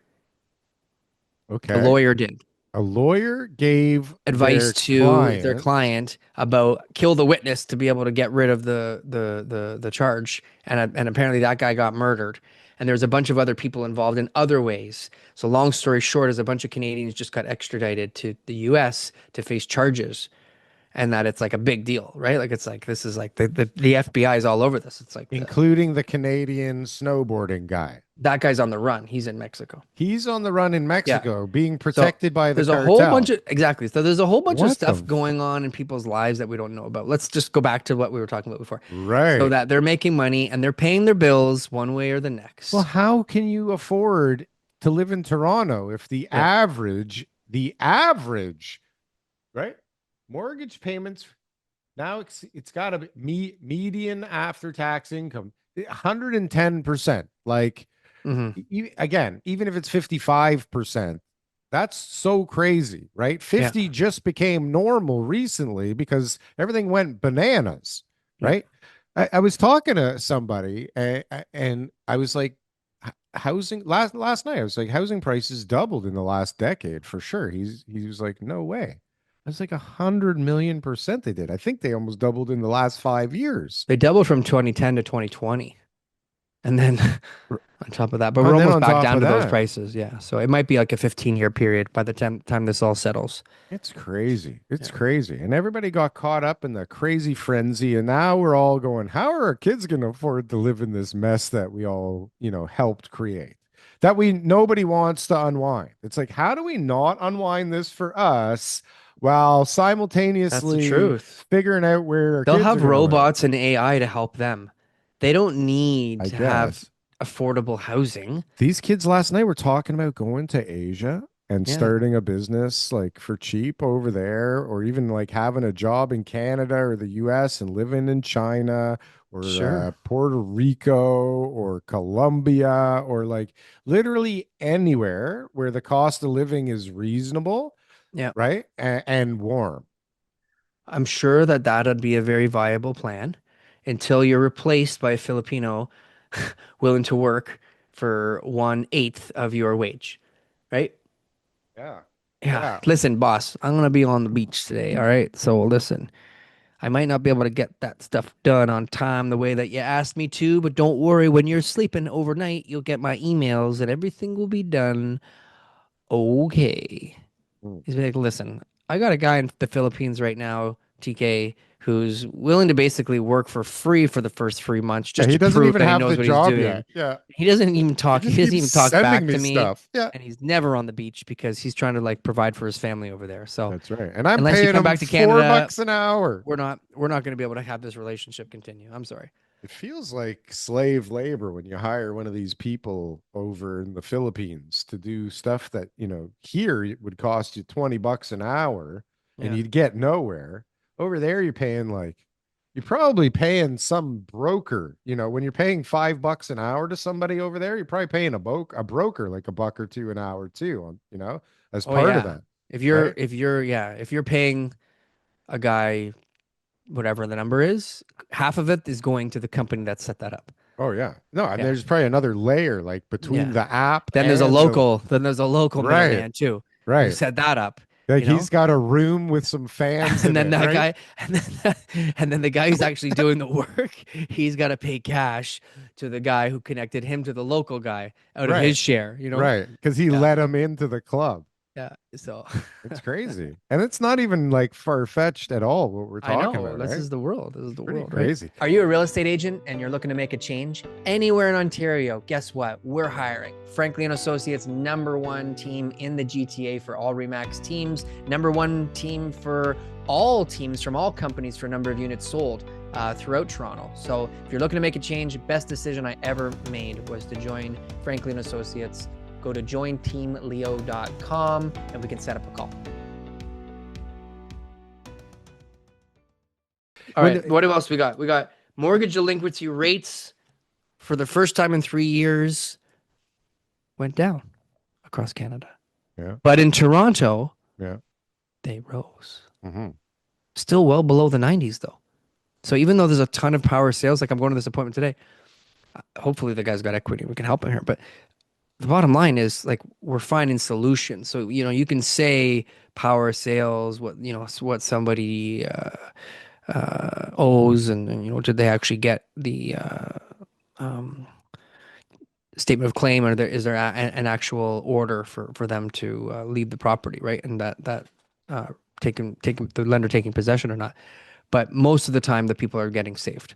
The Okay. lawyer did. A lawyer gave Advice their to their client. client about kill the witness to be able to get rid of the charge, and apparently that guy got murdered, and there's a bunch of other people involved in other ways. So long story short is a bunch of Canadians just got extradited to the US to face charges, and that it's like a big deal, right? Like it's like this is like the FBI is all over this. It's like Including the Canadian snowboarding guy. that guy's on the run. He's in Mexico. He's on the run in Yeah. Mexico, being So protected by the there's a whole bunch cartel. of exactly. So there's a whole bunch of What stuff the going on in people's lives that we don't know about. Let's just go back to what we were talking about before. So Right. that they're making money and they're paying their bills one way or the Well, next. how can you afford to live in Toronto if Yeah. the average, right? Mortgage payments now it's got to be median after tax income 110%. Like Hmm. again, even if it's 55%, that's so crazy, right? 50 just became normal recently because everything went bananas, Yeah. right? I was talking to somebody and I was like, housing last night, I was like, housing prices doubled in the last decade for sure. He was like, no way. I was like 100 million% they did. I think they almost doubled in the last 5 years. They doubled from 2010 to 2020. And then on top of that, but Oh, we're and then almost on back top down of to those that, prices. Yeah. So it might be like a 15-year period by the time this all settles. it's crazy. It's Yeah. crazy. And everybody got caught up in the crazy frenzy. And now we're all going, how are our kids going to afford to live in this mess that we all, helped create? That nobody wants to unwind. It's like, how do we not unwind this for us while That's the simultaneously truth. figuring out where our They'll kids are have going to live? robots and AI to help them. They don't need I to have guess. affordable housing. These kids last night were talking about going to Asia and Yeah. starting a business like for cheap over there, or even like having a job in Canada or the US and living in China or Sure. Puerto Rico or Colombia or like literally anywhere where the cost of living is reasonable, Yeah. right? And warm. I'm sure that that'd be a very viable plan until you're replaced by a Filipino willing to work for 1/8 of your wage, right? Yeah. Yeah. Yeah. Listen, boss, I'm gonna be on the beach today. All right. So listen, I might not be able to get that stuff done on time the way that you asked me to, but don't worry. When you're sleeping overnight, you'll get my emails and everything will be done okay. Mm. He's like, listen, I got a guy in the Philippines right now, TK, who's willing to basically work for free for the first 3 months Yeah, just he to doesn't prove even that he have the knows what he's job doing. yet. Yeah. He doesn't even He talk. He just doesn't keeps even talk sending back me to me, stuff. Yeah. and he's never on the beach because he's trying to like provide for his family over there. So That's right. And I'm unless you paying come him back to four Canada, bucks an hour. we're not going to be able to have this relationship continue. I'm sorry. It feels like slave labor when you hire one of these people over in the Philippines to do stuff that, here it would cost you 20 bucks an hour and Yeah. you'd get nowhere. Over there, you're probably paying some broker, when you're paying 5 bucks an hour to somebody over there, you're probably paying a broker like a buck or two an hour too, as Oh part of yeah. that, right? If you're paying a guy whatever the number is, half of it is going to the company that set that up. Oh yeah. No, and Yeah. there's probably another layer like between Yeah. the app Then there's a and local, then there's a local right, middleman too, who right. set that up, Like you know? he's got a room with some fans And in then it, that right? guy, and then the guy who's actually doing the work, he's got to pay cash to the guy who connected him to the local guy out of Right. his share, you know? Right. Because he Yeah. let him into the club. Yeah. So It's crazy. And it's not even like far-fetched at all what we're I talking know about, this right? is the world. This is the Pretty world, right? crazy. Are you a real estate agent and you're looking to make a change anywhere in Ontario? Guess what? We're hiring. Franklin Associates, #1 team in the GTA for all Remax teams, #1 team for all teams from all companies for number of units sold throughout Toronto. So if you're looking to make a change, best decision I ever made was to join Franklin Associates. Go to jointeamleo.com and we can set up a call. All right. What else we got? We got mortgage delinquency rates for the first time in 3 years went down across Canada. Yeah. But in Toronto, Yeah. they rose. Mm-hmm. Still well below the 90s, though. So even though there's a ton of power sales, like I'm going to this appointment today, hopefully the guy's got equity. We can help him here. But the bottom line is like we're finding solutions. So, you can say power sales, what somebody owes, and did they actually get the um, statement of claim, or is there an actual order for them to leave the property, right? And that taking the lender taking possession or not. But most of the time, the people are getting saved,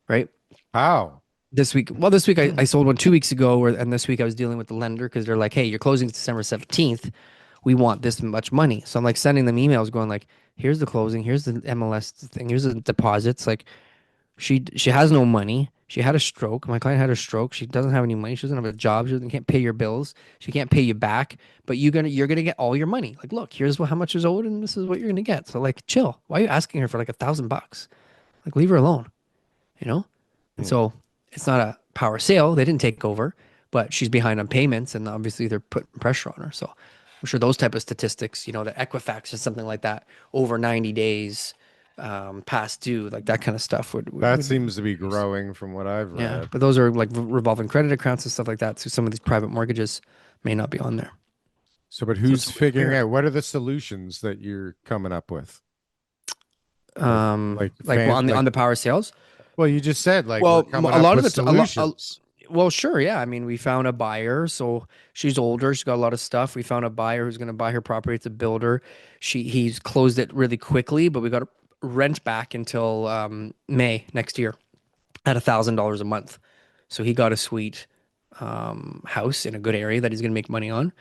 right? How? This week I sold one 2 weeks ago, and this week I was dealing with the lender because they're like, hey, you're closing December 17th. We want this much money. So I'm like sending them emails going like, here's the closing, here's the MLS thing, here's the deposits. Like she has no money. She had a stroke. My client had a stroke. She doesn't have any money. She doesn't have a job. Can't pay your bills. She can't pay you back. But you're gonna get all your money. Like, look, here's how much is owed, and this is what you're gonna get. So like, chill. Why are you asking her for like $1,000? Like, leave her alone. You know. And Hmm. so it's not a power sale. They didn't take over, but she's behind on payments, and obviously they're putting pressure on her. So I'm sure those type of statistics, the Equifax or something like that, over 90 days past due, like that kind of stuff That would seems to be growing from what I've yeah. read. But those are like revolving credit accounts and stuff like that. So some of these private mortgages may not be on there. So, but So who's it's figuring weird. out what are the solutions that you're coming up with? Like well, on the power sales. Well, you just said like we're Well, coming a up lot of with the solutions. well, sure, yeah. I mean, we found a buyer, so she's older. She's got a lot of stuff. We found a buyer who's going to buy her property. It's a builder. He's closed it really quickly, but we got rent back until May next year at $1,000 a month. So he got a sweet house in a good area that he's going to make money on.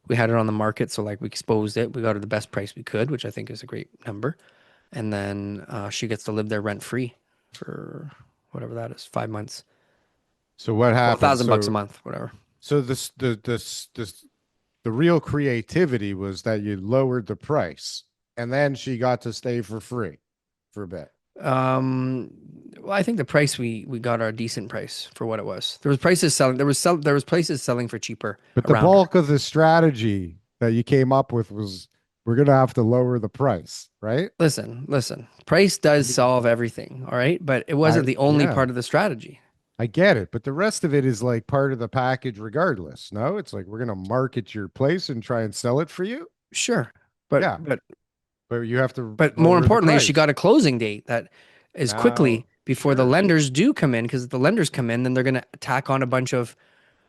We had it on the market, so like we exposed it. We got her the best price we could, which I think is a great number. And then she gets to live there rent free for whatever that is, 5 months. So what Well, happened? $1,000 a month, whatever. So the real creativity was that you lowered the price, and then she got to stay for free for a bit. Well, I think the price we got a decent price for what it was. There was prices selling. There was places selling for cheaper But the around her. bulk of the strategy that you came up with was we're gonna have to lower the price, right? Listen. Price does solve everything, all right? But it wasn't the only Yeah, part of the strategy. I get it, but the rest of it is like part of the package regardless. No, it's like we're gonna market your place and try and sell it for you. Sure, but Yeah, but but you have to but more lower the importantly, she price. got a closing date that is Now, quickly before the sure. lenders do come in, because if the lenders come in, then they're going to tack on a bunch of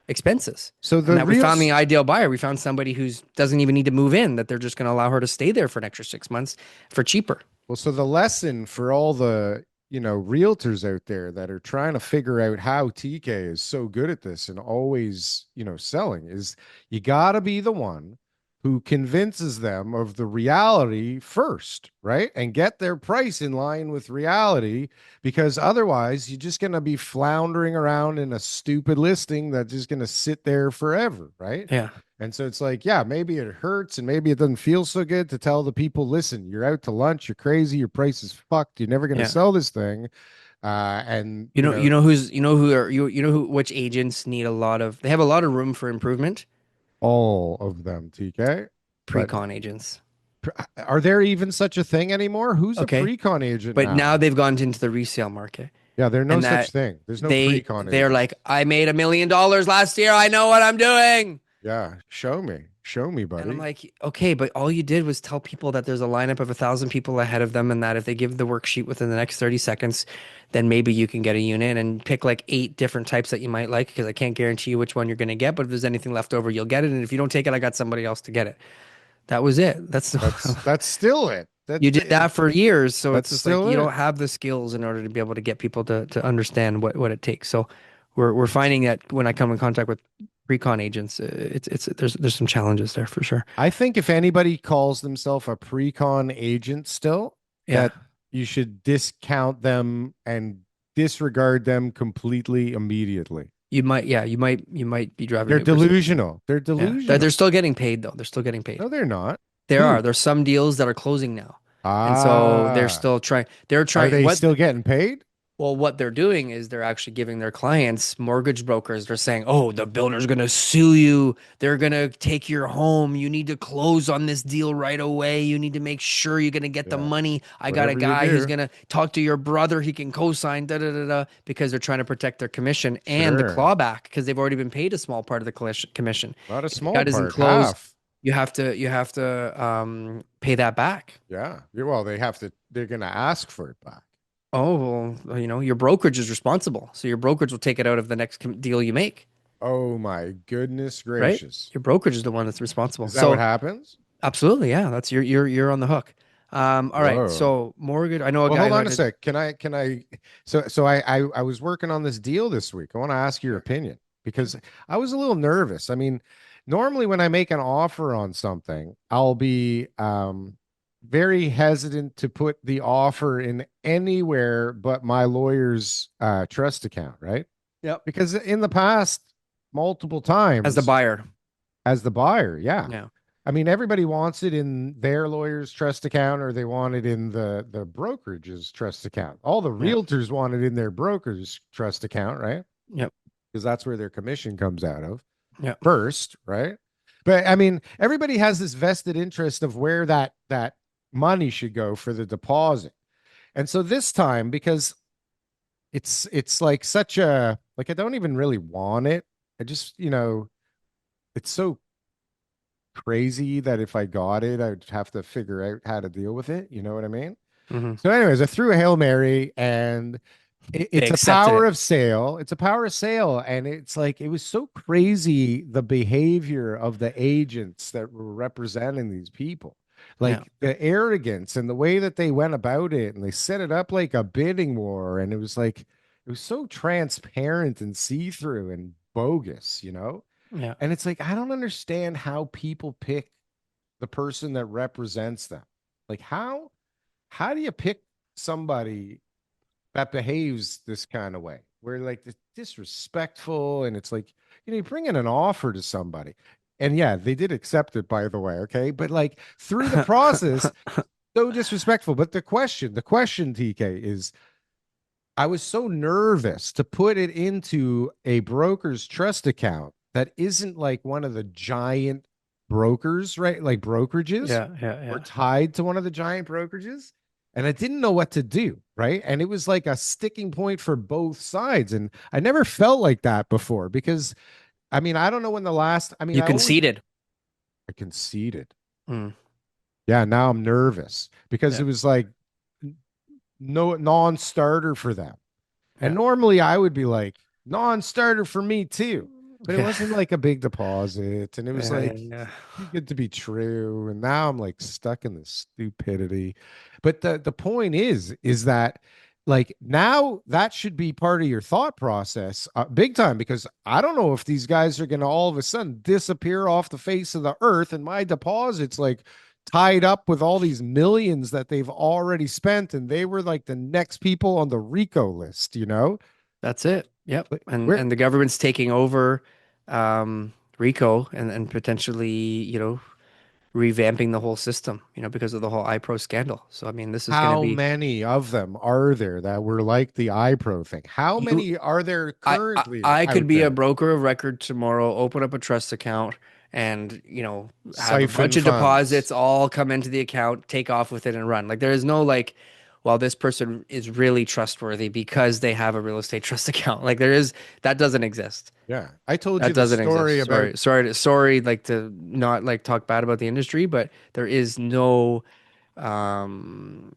expenses. So And the that we real found the ideal buyer. We found somebody who doesn't even need to move in, that they're just going to allow her to stay there for an extra 6 months for cheaper. Well, so the lesson for all the, realtors out there that are trying to figure out how TK is so good at this and always, selling is you got to be the one who convinces them of the reality first, right? And get their price in line with reality, because otherwise you're just going to be floundering around in a stupid listing that's just going to sit there forever, right? Yeah. And so it's like, yeah, maybe it hurts and maybe it doesn't feel so good to tell the people, listen, you're out to lunch, you're crazy, your price is fucked, you're never going to Yeah. sell this thing. And Which agents need they have a lot of room for improvement. all of them, TK. But Pre-con agents. are there even such a thing anymore? Who's a Okay. pre-con agent But now now? they've gone into the resale market. Yeah, there's no And such that thing. There's no pre-con they're agent. like, I made $1 million last year. I know what I'm doing. Yeah, show me, And I'm buddy. like, okay, but all you did was tell people that there's a lineup of 1,000 people ahead of them, and that if they give the worksheet within the next 30 seconds, then maybe you can get a unit, and pick like 8 different types that you might like, because I can't guarantee you which one you're going to get. But if there's anything left over, you'll get it. And if you don't take it, I got somebody else to get it. That was it. That's That's still it. you did that for years, so it's That's just like still you it. don't have the skills in order to be able to get people to understand what it takes. So we're finding that when I come in contact with pre-con agents, it's there's some challenges there for sure. I think if anybody calls themselves a pre-con agent still, Yeah. that you should discount them and disregard them completely immediately. You might be driving They're Ubers. delusional. They're Yeah. They're delusional. still getting paid though. They're still getting paid. No, they're not. There are. Who? There's some deals that are closing now. And so they're Ah, still trying. They're are trying they what still getting paid? Well, what they're doing is they're actually giving their clients, mortgage brokers, they're saying, oh, the builder's going to sue you. They're going to take your home. You need to close on this deal right away. You need to make sure you're going to get the Yeah. money. I got a Whatever you guy who's do. going to talk to your brother. He can co-sign, da da da da, because they're trying to protect their commission and the Sure. clawback because they've already been paid a small part of the commission. Not a If the small guy doesn't part, close, half. you have to pay that back. Yeah. Well, they're going to ask for it back. Oh, well, your brokerage is responsible. So your brokerage will take it out of the next deal you make, Oh my goodness right? gracious. Your brokerage is the one that's responsible. Is that what So happens? absolutely, yeah, that's you're on the hook. All right. Whoa. So mortgage, I know a Well, guy hold who on had a to, sec. I was working on this deal this week. I want to ask your opinion because I was a little nervous. I mean, normally when I make an offer on something, I'll be very hesitant to put the offer in anywhere but my lawyer's trust account, right? Yep. Because in the past, multiple as the times buyer. as the buyer, yeah. Yeah. I mean, everybody wants it in their lawyer's trust account or they want it in the brokerage's trust account. All the Yeah. realtors want it in their broker's trust account, right? Yep. Because that's where their commission comes out of Yep. first, right? But I mean, everybody has this vested interest of where that money should go for the deposit. And so this time, because it's like such a like I don't even really want it. I just, it's so crazy that if I got it, I'd have to figure out how to deal with it. You know what I mean? Hmm. So, anyways, I threw a Hail Mary and They it's a accepted power it. of sale. It's a power of sale. And it's like, it was so crazy the behavior of the agents that were representing these people. Yeah. Like the arrogance and the way that they went about it. And they set it up like a bidding war. And it was like, it was so transparent and see through and bogus, you know? Yeah. And it's like, I don't understand how people pick the person that represents them. Like how do you pick somebody that behaves this kind of way? Where like it's disrespectful and it's like, you bring in an offer to somebody. And yeah, they did accept it, by the way, okay? But like through the process, so disrespectful. But the question, TK, is I was so nervous to put it into a broker's trust account that isn't like one of the giant brokers, right? Like brokerages Yeah. Yeah. or Yeah. tied to one of the giant brokerages. And I didn't know what to do, right? And it was like a sticking point for both sides. And I never felt like that before because I mean, I don't know when the last, I mean, You conceded. I conceded. Mm. Yeah, now I'm nervous because Yeah. it was like no non-starter for them. And Yeah. normally I would be like, non-starter for me too. But it Yeah. wasn't like a big deposit. And it was Yeah. like Yeah. too good to be true. And now I'm like stuck in this stupidity. But the point is that like now that should be part of your thought process big time because I don't know if these guys are going to all of a sudden disappear off the face of the earth and my deposits like tied up with all these millions that they've already spent and they were like the next people on the Rico list, you know? That's it. Yep. Like, And where and the government's taking over RICO and potentially, revamping the whole system, because of the whole iPro scandal. So I mean, this is going to how be many of them are there that were like the iPro thing? How you many are there I, I currently I could out be a there? broker of record tomorrow, open up a trust account and, have a Siphon bunch of funds. deposits all come into the account, take off with it and run. Like there is no like, well, this person is really trustworthy because they have a real estate trust account. Like that doesn't exist. Yeah. I told you That the doesn't story exist. about Sorry, like to not like talk bad about the industry, but there is no um,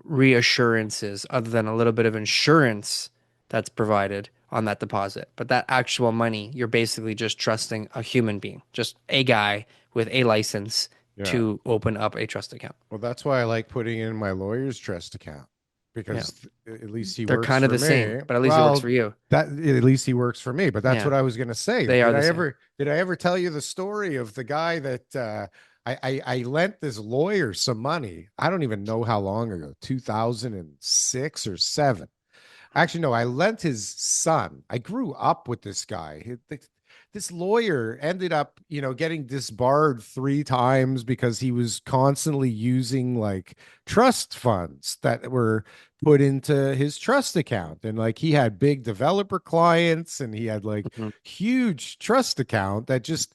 reassurances other than a little bit of insurance that's provided on that deposit. But that actual money, you're basically just trusting a human being, just a guy with a license Yeah. to open up a trust account. Well, that's why I like putting in my lawyer's trust account Yeah. because at least he They're works kind of for the same, me. but at least it works for Well, you. that at least he works for me. But that's Yeah. what I was going to say. They are the same. Did I ever tell you the story of the guy that I lent this lawyer some money? I don't even know how long ago, 2006 or 7. Actually, no, I lent his son. I grew up with this guy. This lawyer ended up, getting disbarred 3 times because he was constantly using like trust funds that were put into his trust account. And like he had big developer clients and he had like Mhm. huge trust account that just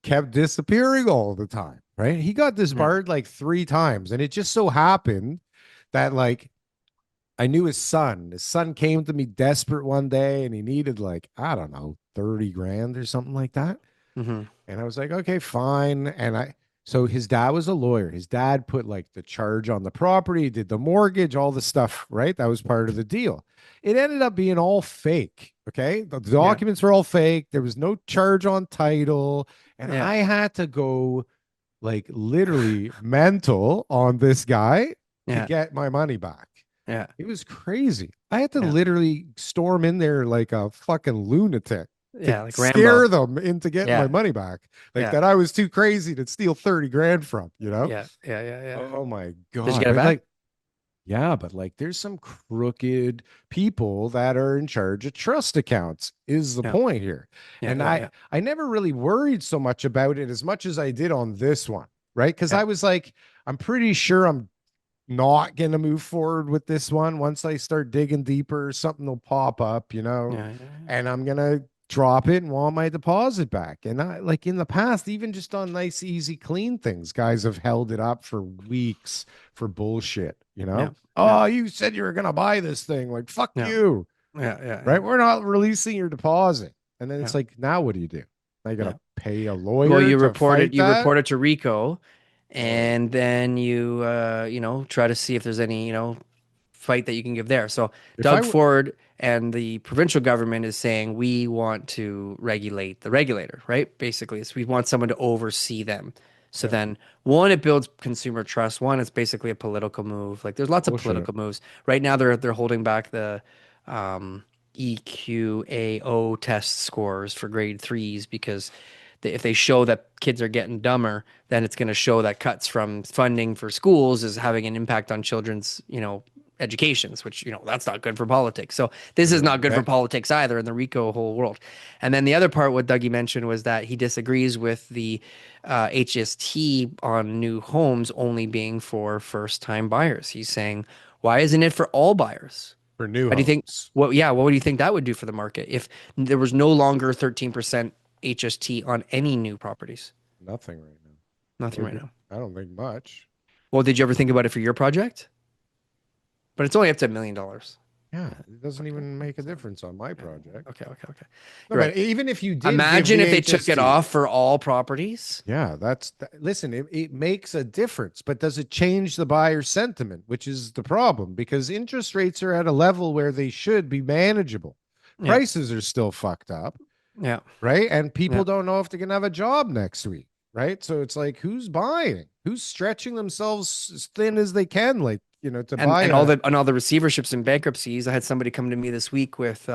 kept disappearing all the time. Right. He got Yeah. disbarred like 3 times. And it just so happened that like I knew his son. His son came to me desperate one day and he needed like, I don't know, 30 grand or something like that. Hmm. And I was like, okay, fine. So his dad was a lawyer. His dad put like the charge on the property, did the mortgage, all the stuff, right? That was part of the deal. It ended up being all fake. Okay. The Yeah. documents were all fake. There was no charge on title. And Yeah. I had to go like literally mental on this guy to Yeah. get my money back. Yeah. It was crazy. I had to Yeah. literally storm in there like a fucking lunatic to Yeah. Like scare Rambo. them into getting my Yeah. money back. Like Yeah. that I was too crazy to steal 30 grand from, you know? Yeah. Yeah. Yeah. Yeah. Oh my Did you God. get it But back? like, yeah, but like there's some crooked people that are in charge of trust accounts is the Yeah. point here. Yeah. And Yeah. I Yeah. I never really worried so much about it as much as I did on this one, right? Because Yeah. I was like, I'm pretty sure I'm not going to move forward with this one. Once I start digging deeper, something will pop up, Yeah. Yeah. and I'm going to drop it and want my deposit back. And I like in the past, even just on nice, easy, clean things, guys have held it up for weeks for bullshit. Yeah. Yeah. Oh, you said you were going to buy this thing. Like, fuck Yeah. you. Yeah. Yeah. Right. We're not releasing your deposit. And then Yeah. it's like, now what do you do? Now you got Yeah. to pay a Well, lawyer you to report it. fight You that. report it to Rico, Oh, and then you try to see if there's any fight that you can give there. So if I Doug were, Ford and the provincial government is saying we want to regulate the regulator, right? Basically, it's we want someone to oversee them. So yeah, then, one, it builds consumer trust. One, it's basically a political move. Like there's lots of bullshit. political moves right now. They're holding back the EQAO test scores for grade threes because if they show that kids are getting dumber, then it's going to show that cuts from funding for schools is having an impact on children's, educations, which, that's not good for politics. So this is not good for Yeah. politics either in the RICO whole world. And then the other part, what Dougie mentioned was that he disagrees with the HST on new homes only being for first time buyers. He's saying, why isn't it for all buyers? For new How do you think? homes. What would you think that would do for the market if there was no longer 13% HST on any new properties? Nothing right now. Nothing right Maybe. now. I don't think much. Well, did you ever think about it for your project? But it's only up to $1 million. Yeah, it doesn't Okay. even make a So, difference on my yeah. project. Okay. No, You're but right. even if you did give Imagine the if they took it HST, off for all properties. yeah, listen, it makes a difference, but does it change the buyer sentiment, which is the problem because interest rates are at a level where they should be manageable. Yeah. Prices are still fucked up, Yeah. right? And people Yeah. don't know if they're gonna have a job next week, right? So it's like who's buying? Who's stretching themselves as thin as they can, like, to And buy and a all the receiverships and bankruptcies. I had somebody come to me this week with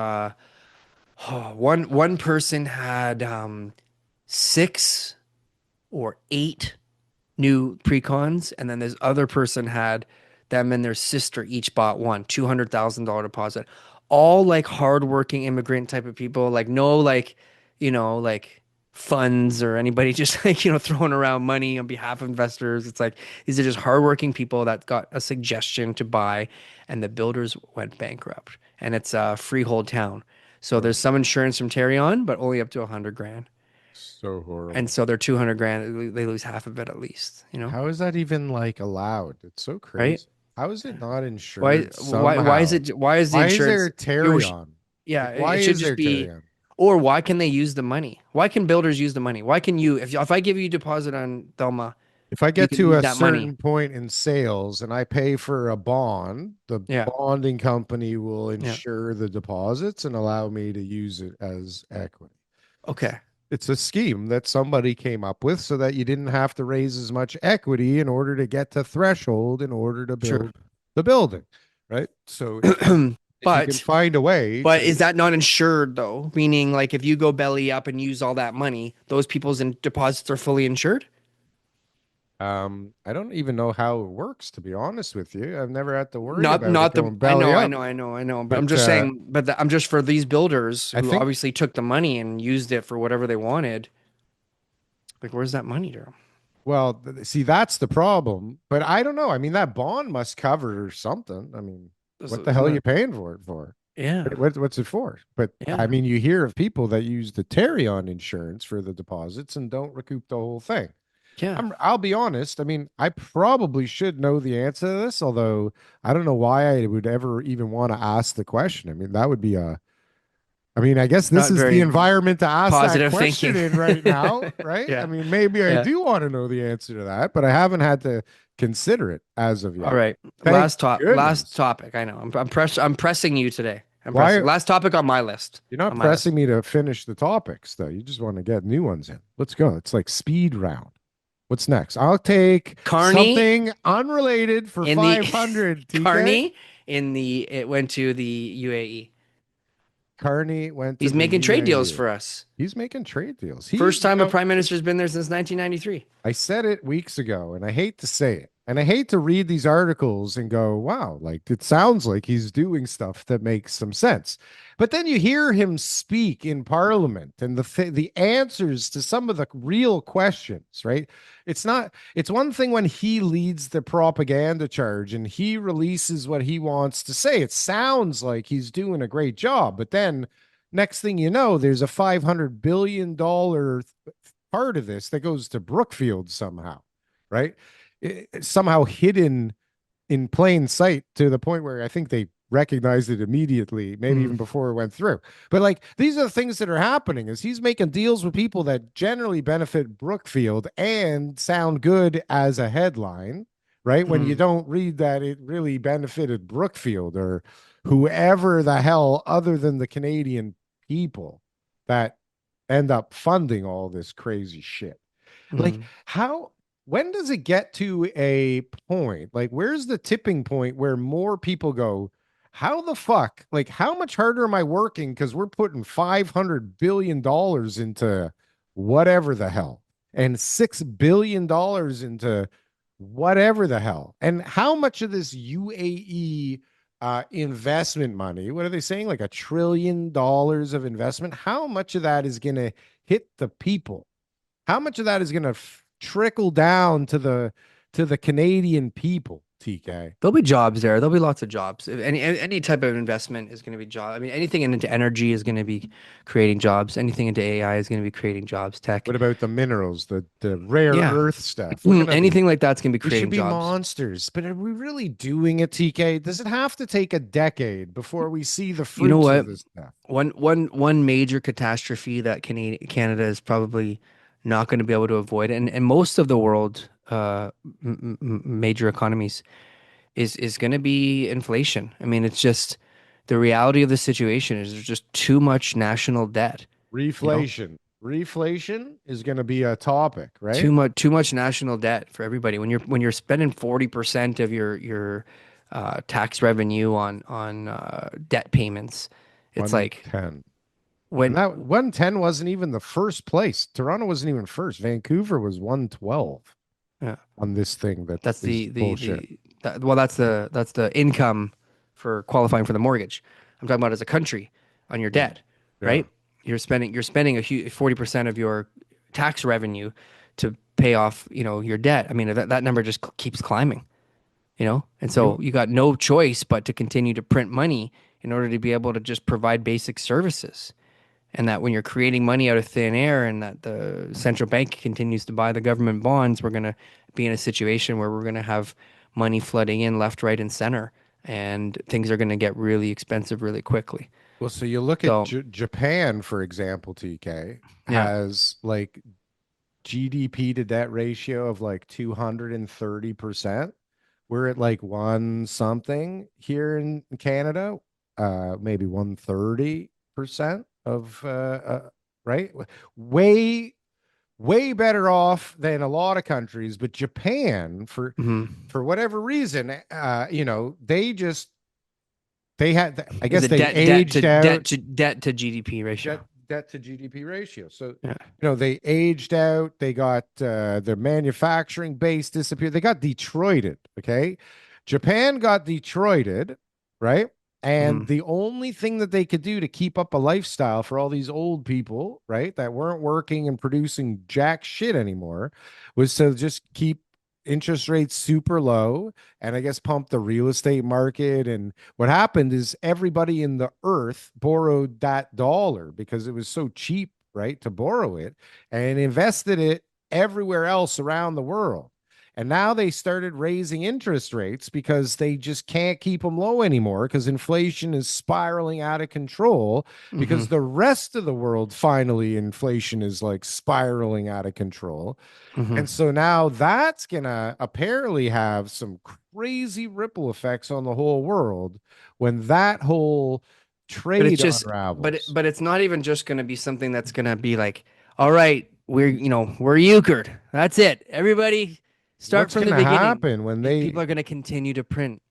one person had 6 or 8 new pre-cons, and then this other person had them and their sister each bought one $200,000 deposit. All like hardworking immigrant type of people, like no like funds or anybody just like throwing around money on behalf of investors. It's like these are just hardworking people that got a suggestion to buy, and the builders went bankrupt. And it's a freehold town, so there's some insurance from Terry on, but only up to 100 grand. so And horrible. so they're 200 grand. They lose half of it at least, How is that even like allowed? It's so right? crazy. How is it not Why, insured why is somehow? it, why is the Why is there insurance, you're, Terry on? yeah, Like, why it should is just there be, Terry on? or why can they use the money? Why can builders use the money? Why can you, if I give you a deposit on Thelma, If I you get can to use a that money? certain point in sales and I pay for a bond, the Yeah. bonding company will Yeah. insure the deposits and allow me to use it as equity. Okay. It's a scheme that somebody came up with so that you didn't have to raise as much equity in order to get to threshold in order to Sure. build the building, right? So if you can But find a way but to, is that not insured though? Meaning like if you go belly up and use all that money, those people's deposits are fully insured? I don't even know how it works, to be honest with you. I've never had to worry Not about it not the going belly up. I know, but I'm But just saying, I'm just for these builders I who think, obviously took the money and used it for whatever they wanted. Like, where's that money, Daryl? well, see, that's the problem. But I don't know. I mean, that bond must cover something. I mean, what the hell are Isn't you it? paying for it for? Yeah, What's it for? But I yeah, mean, you hear of people that use the Terry-on insurance for the deposits and don't recoup the whole thing. yeah. I'll be honest. I mean, I probably should know the answer to this, although I don't know why I would ever even want to ask the question. I mean, that would be a, I mean, I guess this Not is the very environment to ask that positive question thinking. in right now, right? I Yeah, mean, maybe I yeah. do want to know the answer to that, but I haven't had to consider it as of All yet. right. Thank Last goodness. topic. I know. I'm pressing you today. I'm Why pressing. Last topic on my list. you're not On my list. pressing me to finish the topics, though? You just want to get new ones in. Let's go. It's like speed round. What's next? I'll take Carney something unrelated for in the 500, TK. Carney in the it went to the UAE. Carney went to He's the making trade deals UAE. for us. He's making trade deals. First time a prime minister's been there since 1993. I said it weeks ago, and I hate to say it. And I hate to read these articles and go, wow, like it sounds like he's doing stuff that makes some sense. But then you hear him speak in parliament and the answers to some of the real questions, right? It's one thing when he leads the propaganda charge and he releases what he wants to say. It sounds like he's doing a great job. But then next thing you know, there's a $500 billion part of this that goes to Brookfield somehow, right? Somehow hidden in plain sight to the point where I think they recognized it immediately, maybe even Mm. before it went through. But like these are the things that are happening is he's making deals with people that generally benefit Brookfield and sound good as a headline, right? When you Mm. don't read that it really benefited Brookfield or whoever the hell other than the Canadian people that end up funding all this crazy shit. Like, Mm. how, when does it get to a point? Like, where's the tipping point where more people go, how the fuck, like, how much harder am I working? Because we're putting $500 billion into whatever the hell and $6 billion into whatever the hell. And how much of this UAE investment money, what are they saying? Like $1 trillion of investment. How much of that is going to hit the people? How much of that is going to trickle down to the Canadian people, TK? There'll be jobs there. There'll be lots of jobs. If any type of investment is going to be job. I mean, anything into energy is going to be creating jobs. Anything into AI is going to be creating jobs. Tech. What about the minerals, the rare Yeah. earth stuff? We're gonna be Anything like that's going to be we should creating be jobs. monsters, but are we really doing it, TK? Does it have to take a decade before we see the You know fruits of what? this stuff? One major catastrophe that Canada is probably not going to be able to avoid, and most of the world major economies is going to be inflation. I mean, it's just the reality of the situation is there's just too much national debt, you know, Reflation is going to be a topic, right? too much national debt for everybody. When you're spending 40% of your tax revenue on debt payments, it's like 110. And when that 110 wasn't even the first place. Toronto wasn't even first. Vancouver was 112 yeah, on this thing that that's is bullshit. well, that's the income for qualifying for the mortgage. I'm talking about as a country on your Mm. debt, Yeah. right? You're spending a huge 40% of your tax revenue to pay off, your debt. I mean, that number just keeps climbing, and so You you got no choice but to continue to print money in order to be able to just provide basic services. And that when you're creating money out of thin air and that the central bank continues to buy the government bonds, we're going to be in a situation where we're going to have money flooding in left, right, and center. And things are going to get really expensive really quickly. well, so you look at So, Japan, for example, TK yeah. has like GDP to debt ratio of like 230%. We're at like one something here in Canada, maybe 130% of right? Way, way better off than a lot of countries. But Japan, Mhm. for whatever reason, they had, I Is guess it they aged out debt to GDP ratio? debt to GDP ratio. So, Yeah. they aged out. They got their manufacturing base disappeared. They got Detroited. Okay. Japan got Detroited, right? And Mhm. the only thing that they could do to keep up a lifestyle for all these old people, right, that weren't working and producing jack shit anymore, was to just keep interest rates super low and I guess pump the real estate market. And what happened is everybody in the earth borrowed that dollar because it was so cheap, right, to borrow it, and invested it everywhere else around the world. And now they started raising interest rates because they just can't keep them low anymore because inflation is spiraling out of control, Mhm. because the rest of the world, finally, inflation is like spiraling out of control. Mhm. And so now that's going to apparently have some crazy ripple effects on the whole world when that whole But it's trade just, unravels. but it's not even just going to be something that's going to be like, all right, we're euchred. That's it. Everybody start What's from going the to beginning. happen when they People are going to continue to print.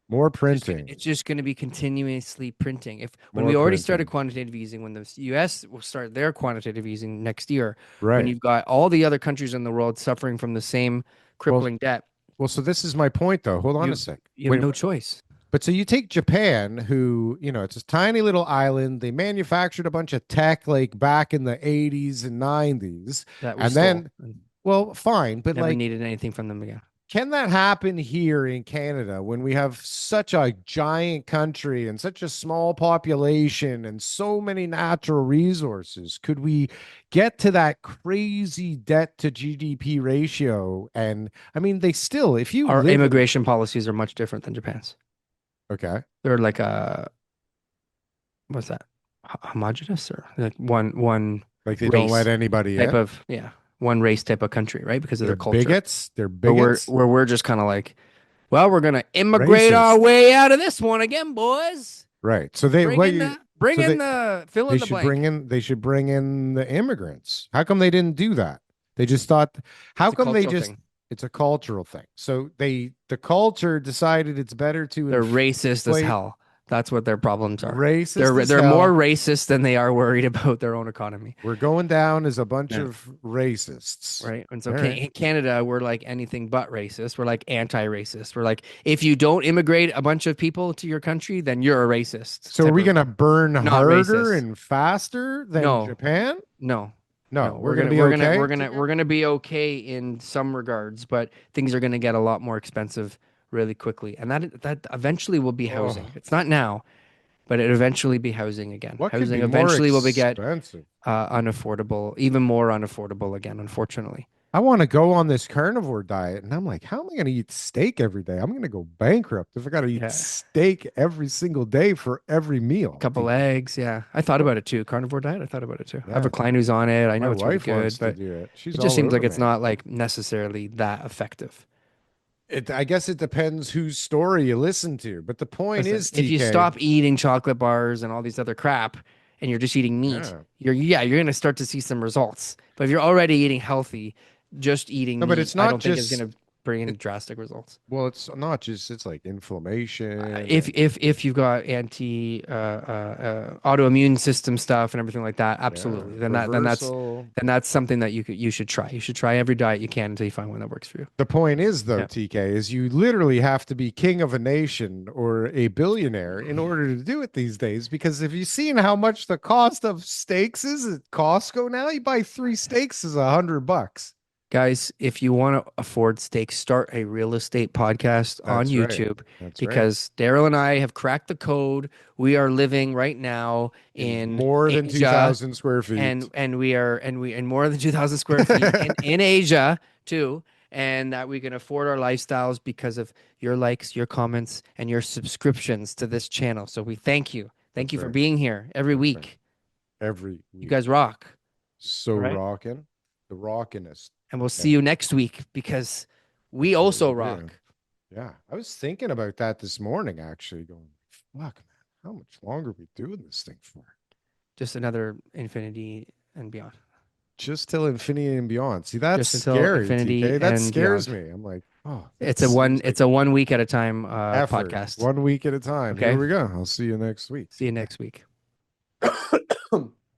more It's printing, just going to be continuously printing. If when more we already started printing? quantitative easing, when the US will start their quantitative easing next year, when Right. you've got all the other countries in the world suffering from the same Well, crippling debt, so this is my point though. Hold on a sec. you have no choice. But so you take Japan, who, it's a tiny little island. They manufactured a bunch of tech like back in the 80s and 90s. That we And stole then, and well, fine, but never like, needed anything from them again. can that happen here in Canada when we have such a giant country and such a small population and so many natural resources? Could we get to that crazy debt to GDP ratio? And I mean, they still, if you Our live in, immigration policies are much different than Japan's. okay, They're like what's that? Homogenous or like one like they don't let race anybody type in, of one race type of country, right? Because of they're their culture. bigots, they're Where we're bigots, where we're just kind of like, well, we're gonna immigrate our racist, way out of this one again, boys. right? So they, Bring what in you, the bring so in the fill in the blank. they should bring in the immigrants. How come they didn't do that? They just thought, how It's a come they cultural just, thing. it's a cultural thing. So the culture decided it's better to They're racist as inflate, hell. That's what their problems are. racist as They're more hell. racist than they are worried about their own economy. We're going down as a bunch Yeah. of racists. Right. And so All right. in Canada, we're like anything but racist. We're like anti-racist. We're like, if you don't immigrate a bunch of people to your country, then you're a racist So are type we of, going to burn not harder racist. and faster than No, Japan? no, No, no. we're going to be okay We're together. gonna be okay in some regards, but things are gonna get a lot more expensive really quickly. And that eventually will be Oh, housing. It's not now, but it eventually be housing again. what could Housing be more eventually will be get expensive? unaffordable, even more unaffordable again, unfortunately. I want to go on this carnivore diet. And I'm like, how am I going to eat steak every day? I'm going to go bankrupt if I got to eat Yeah. steak every single day for every meal. Couple eggs, yeah. I thought What? about it too. Carnivore diet, I thought about it too. I have a Yeah. client who's on it. I My know it's really wife wants good, to but do it. She's it just all seems like over it's me. not like necessarily that effective. I guess it depends whose story you listen to. But the point Listen, is, if you TK, stop eating chocolate bars and all these other crap and you're just eating meat, yeah. you're gonna start to see some results. But if you're already eating healthy, just eating No, but meat, it's I not don't think is just, gonna bring in it, drastic results. well, it's not just, it's like inflammation If and, you've got anti autoimmune system stuff and everything like that, yeah, absolutely. reversal. Then that's something that you should try. You should try every diet you can until you find one that works for you. The point is, though, Yeah. TK, is you literally have to be king of a nation or a billionaire in order to do it these days. Because if you've seen how much the cost of steaks is at Costco now, you buy 3 steaks is $100. Guys, if you want to afford steaks, start a real estate podcast on That's right. YouTube That's right. because Darryl and I have cracked the code. We are living right now In in more than Asia 2,000 square feet. and we are and we in more than 2,000 square feet in Asia too, and that we can afford our lifestyles because of your likes, your comments, and your subscriptions to this channel. So we thank you. Thank That's you for right. being here every That's right. week. Every You week. guys rock. So All right. rocking. The rockinest. And we'll see Yeah. you next week because we That's what also we do. rock. Yeah. I was thinking about that this morning, actually, going, fuck, man, how much longer are we doing this thing for? Just another infinity and beyond. Just till infinity and beyond. See, that's Just until scary, infinity TK. That and scares beyond. me. I'm like, oh, It's a one. It's a 1 week at a time effort. podcast. 1 week at a time. Okay. Here we go. I'll see you next week. See you next week.